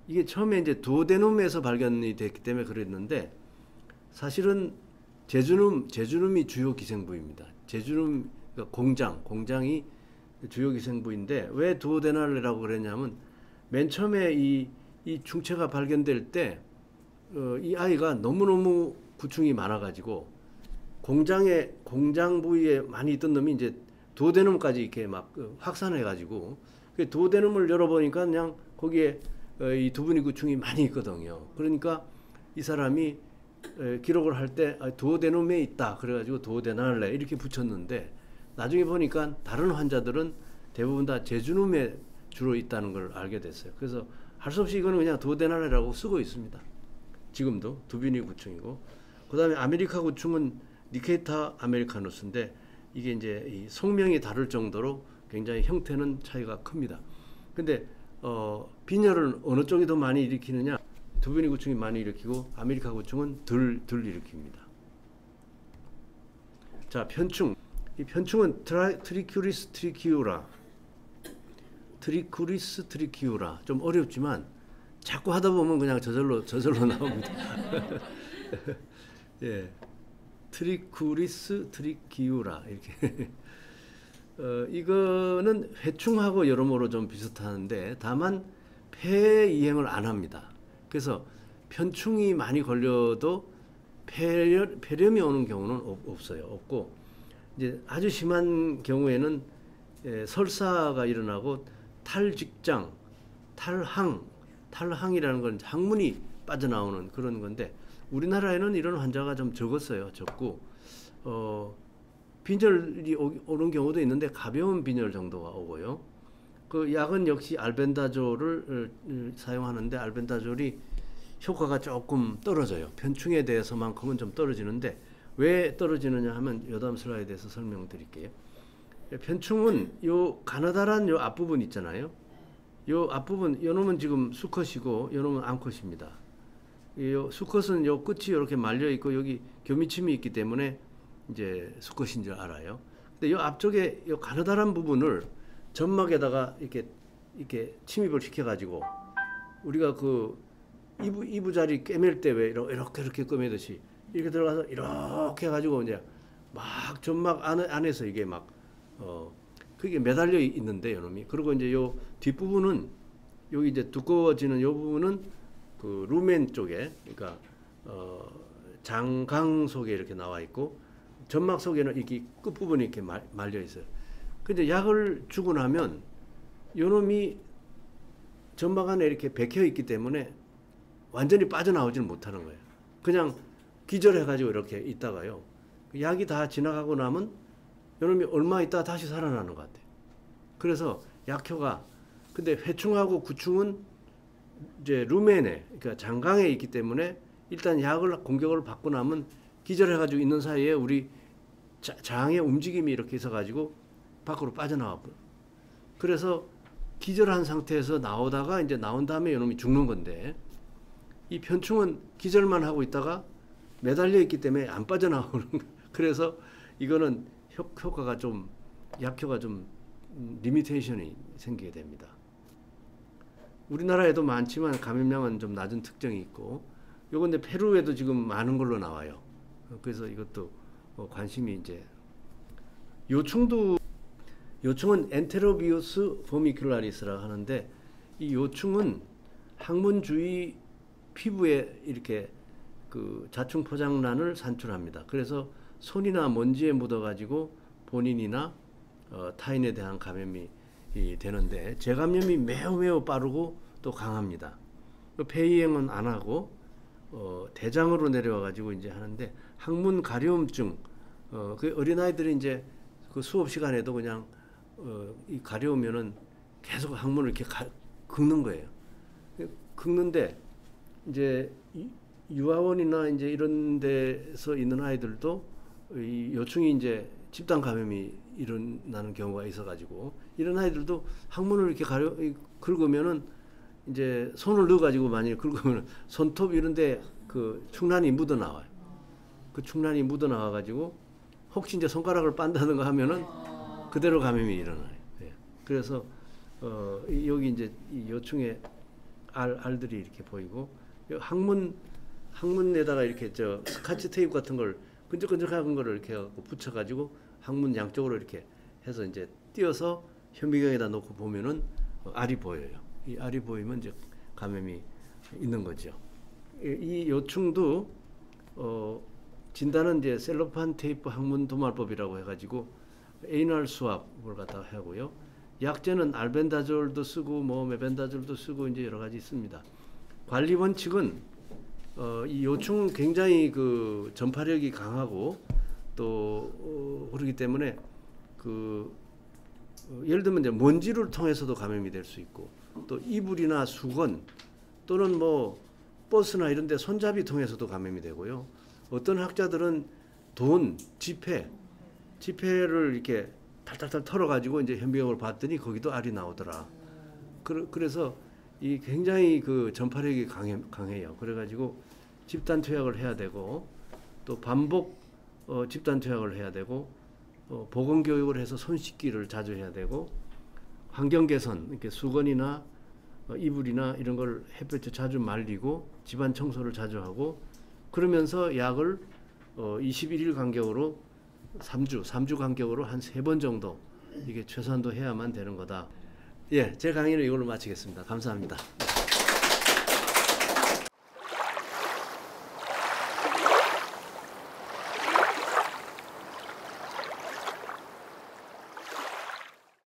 이게 처음에 이제 두오데눔에서 발견이 됐기 때문에 그랬는데 사실은 제주눔이 주요 기생부입니다. 제주눔 그러니까 공장이 주요 기생부인데 왜 두오데날레라고 그랬냐면 맨 처음에 이 중체가 발견될 때 이 아이가 너무너무 구충이 많아가지고 공장 부위에 많이 있던 놈이 이제 두오데눔까지 이렇게 막 확산해가지고 두오데눔을 열어보니까 그냥 거기에 이 두부니 구충이 많이 있거든요. 그러니까 이 사람이 기록을 할 때 두오데눔에 있다 그래가지고 두오데날레 이렇게 붙였는데 나중에 보니까 다른 환자들은 대부분 다 제주눔에 주로 있다는 걸 알게 됐어요. 그래서 할 수 없이 이거는 그냥 두오데날레라고 쓰고 있습니다. 지금도 두비니 구충이고 그 다음에 아메리카 구충은 니케이타 아메리카누스인데 이게 이제 이 성명이 다를 정도로 굉장히 형태는 차이가 큽니다. 근데 빈혈을 어느 쪽이 더 많이 일으키느냐? 두변이 구충이 많이 일으키고 아메리카 구충은 덜 일으킵니다. 자, 편충. 이 편충은 트리큐리스 트리키우라 좀 어렵지만 자꾸 하다 보면 그냥 저절로 나옵니다. 예, 트리쿠리스 트리키우라 이렇게. 이거는 회충하고 여러모로 좀 비슷하는데 다만 폐 이행을 안 합니다. 그래서 편충이 많이 걸려도 폐렴이 오는 경우는 없어요. 없고 이제 아주 심한 경우에는 설사가 일어나고 탈직장, 탈항이라는 건 항문이 빠져나오는 그런 건데 우리나라에는 이런 환자가 좀 적었어요. 적고 빈혈이 오는 경우도 있는데 가벼운 빈혈 정도가 오고요. 그 약은 역시 알벤다졸을 사용하는데 알벤다졸이 효과가 조금 떨어져요. 편충에 대해서만큼은 좀 떨어지는데 왜 떨어지느냐 하면 다음 슬라이드에서 설명드릴게요. 편충은 요 가느다란 요 앞부분 있잖아요. 요 앞부분 요 놈은 지금 수컷이고 요 놈은 암컷입니다. 요 수컷은 요 끝이 이렇게 말려 있고 여기 교미침이 있기 때문에 이제 수컷인 줄 알아요. 근데 요 앞쪽에 요 가느다란 부분을 점막에다가 이렇게 침입을 시켜가지고 우리가 그 이부자리 꿰맬 때 왜 이렇게 꿰매듯이 이렇게 들어가서 이렇게 해가지고 이제 막 점막 안에서 이게 막 그게 매달려 있는데 요놈이. 그리고 이제 요 뒷부분은 여기 이제 두꺼워지는 요 부분은 그 루멘 쪽에 그러니까 장강 속에 이렇게 나와 있고 점막 속에는 이렇게 끝부분이 이렇게 말려 있어요. 근데 약을 주고 나면 요놈이 점막 안에 이렇게 박혀 있기 때문에 완전히 빠져나오지는 못하는 거예요. 그냥 기절해가지고 이렇게 있다가요. 약이 다 지나가고 나면 요놈이 얼마 있다가 다시 살아나는 것 같아요. 그래서 약효가 근데 회충하고 구충은 이제 루멘에 그러니까 장강에 있기 때문에 일단 약을 공격을 받고 나면 기절해가지고 있는 사이에 우리 장의 움직임이 이렇게 있어가지고 밖으로 빠져나와 버려. 그래서 기절한 상태에서 나오다가 이제 나온 다음에 요놈이 죽는 건데 이 편충은 기절만 하고 있다가 매달려 있기 때문에 안 빠져나오는 거예요. 그래서 이거는 효과가 좀 약효가 좀 리미테이션이 생기게 됩니다. 우리나라에도 많지만 감염량은 좀 낮은 특징이 있고 요건데 페루에도 지금 많은 걸로 나와요. 그래서 이것도 관심이 이제 요충은 엔테로비우스 버미큘라리스라고 하는데 이 요충은 항문 주위 피부에 이렇게 그 자충 포장란을 산출합니다. 그래서 손이나 먼지에 묻어가지고 본인이나 타인에 대한 감염이 되는데 재감염이 매우 빠르고 또 강합니다. 폐이행은 안 하고 대장으로 내려와가지고 이제 하는데 항문 가려움증 그 어린아이들이 이제 그 수업 시간에도 그냥 이 가려우면은 계속 항문을 이렇게 긁는 거예요. 긁는데 이제 유아원이나 이제 이런 데서 있는 아이들도 이 요충이 이제 집단 감염이 일어나는 경우가 있어가지고 이런 아이들도 항문을 이렇게 긁으면은 이제 손을 넣어가지고 만약에 긁으면 손톱 이런데 그 충란이 묻어 나와요. 그 충란이 묻어 나와가지고 혹시 이제 손가락을 빤다든가 하면은 그대로 감염이 일어나요. 예. 그래서 여기 이제 이 요충의 알들이 이렇게 보이고 항문에다가 이렇게 저 스카치 테이프 같은 걸 끈적끈적한 거를 이렇게 해갖고 붙여가지고 항문 양쪽으로 이렇게 해서 이제 띄어서 현미경에다 놓고 보면은 알이 보여요. 이 알이 보이면 이제 감염이 있는 거죠. 이 요충도 진단은 이제 셀로판 테이프 항문 도말법이라고 해가지고 에이널 수압을 갖다가 하고요. 약제는 알벤다졸도 쓰고 뭐 메벤다졸도 쓰고 이제 여러 가지 있습니다. 관리 원칙은 이 요충 굉장히 그 전파력이 강하고 또 그렇기 때문에 그 예를 들면 이제 먼지를 통해서도 감염이 될 수 있고 또 이불이나 수건 또는 뭐 버스나 이런 데 손잡이 통해서도 감염이 되고요. 어떤 학자들은 돈, 지폐를 이렇게 탈탈탈 털어가지고 이제 현미경을 봤더니 거기도 알이 나오더라. 그래서 이 굉장히 그 전파력이 강해요. 그래가지고 집단 투약을 해야 되고 또 반복 집단 투약을 해야 되고 보건 교육을 해서 손 씻기를 자주 해야 되고 환경 개선 이렇게 수건이나 이불이나 이런 걸 햇볕에 자주 말리고 집안 청소를 자주 하고 그러면서 약을 21일 간격으로 3주 간격으로 한 3번 정도 이게 최소한도 해야만 되는 거다. 예, 제 강의는 이걸로 마치겠습니다. 감사합니다.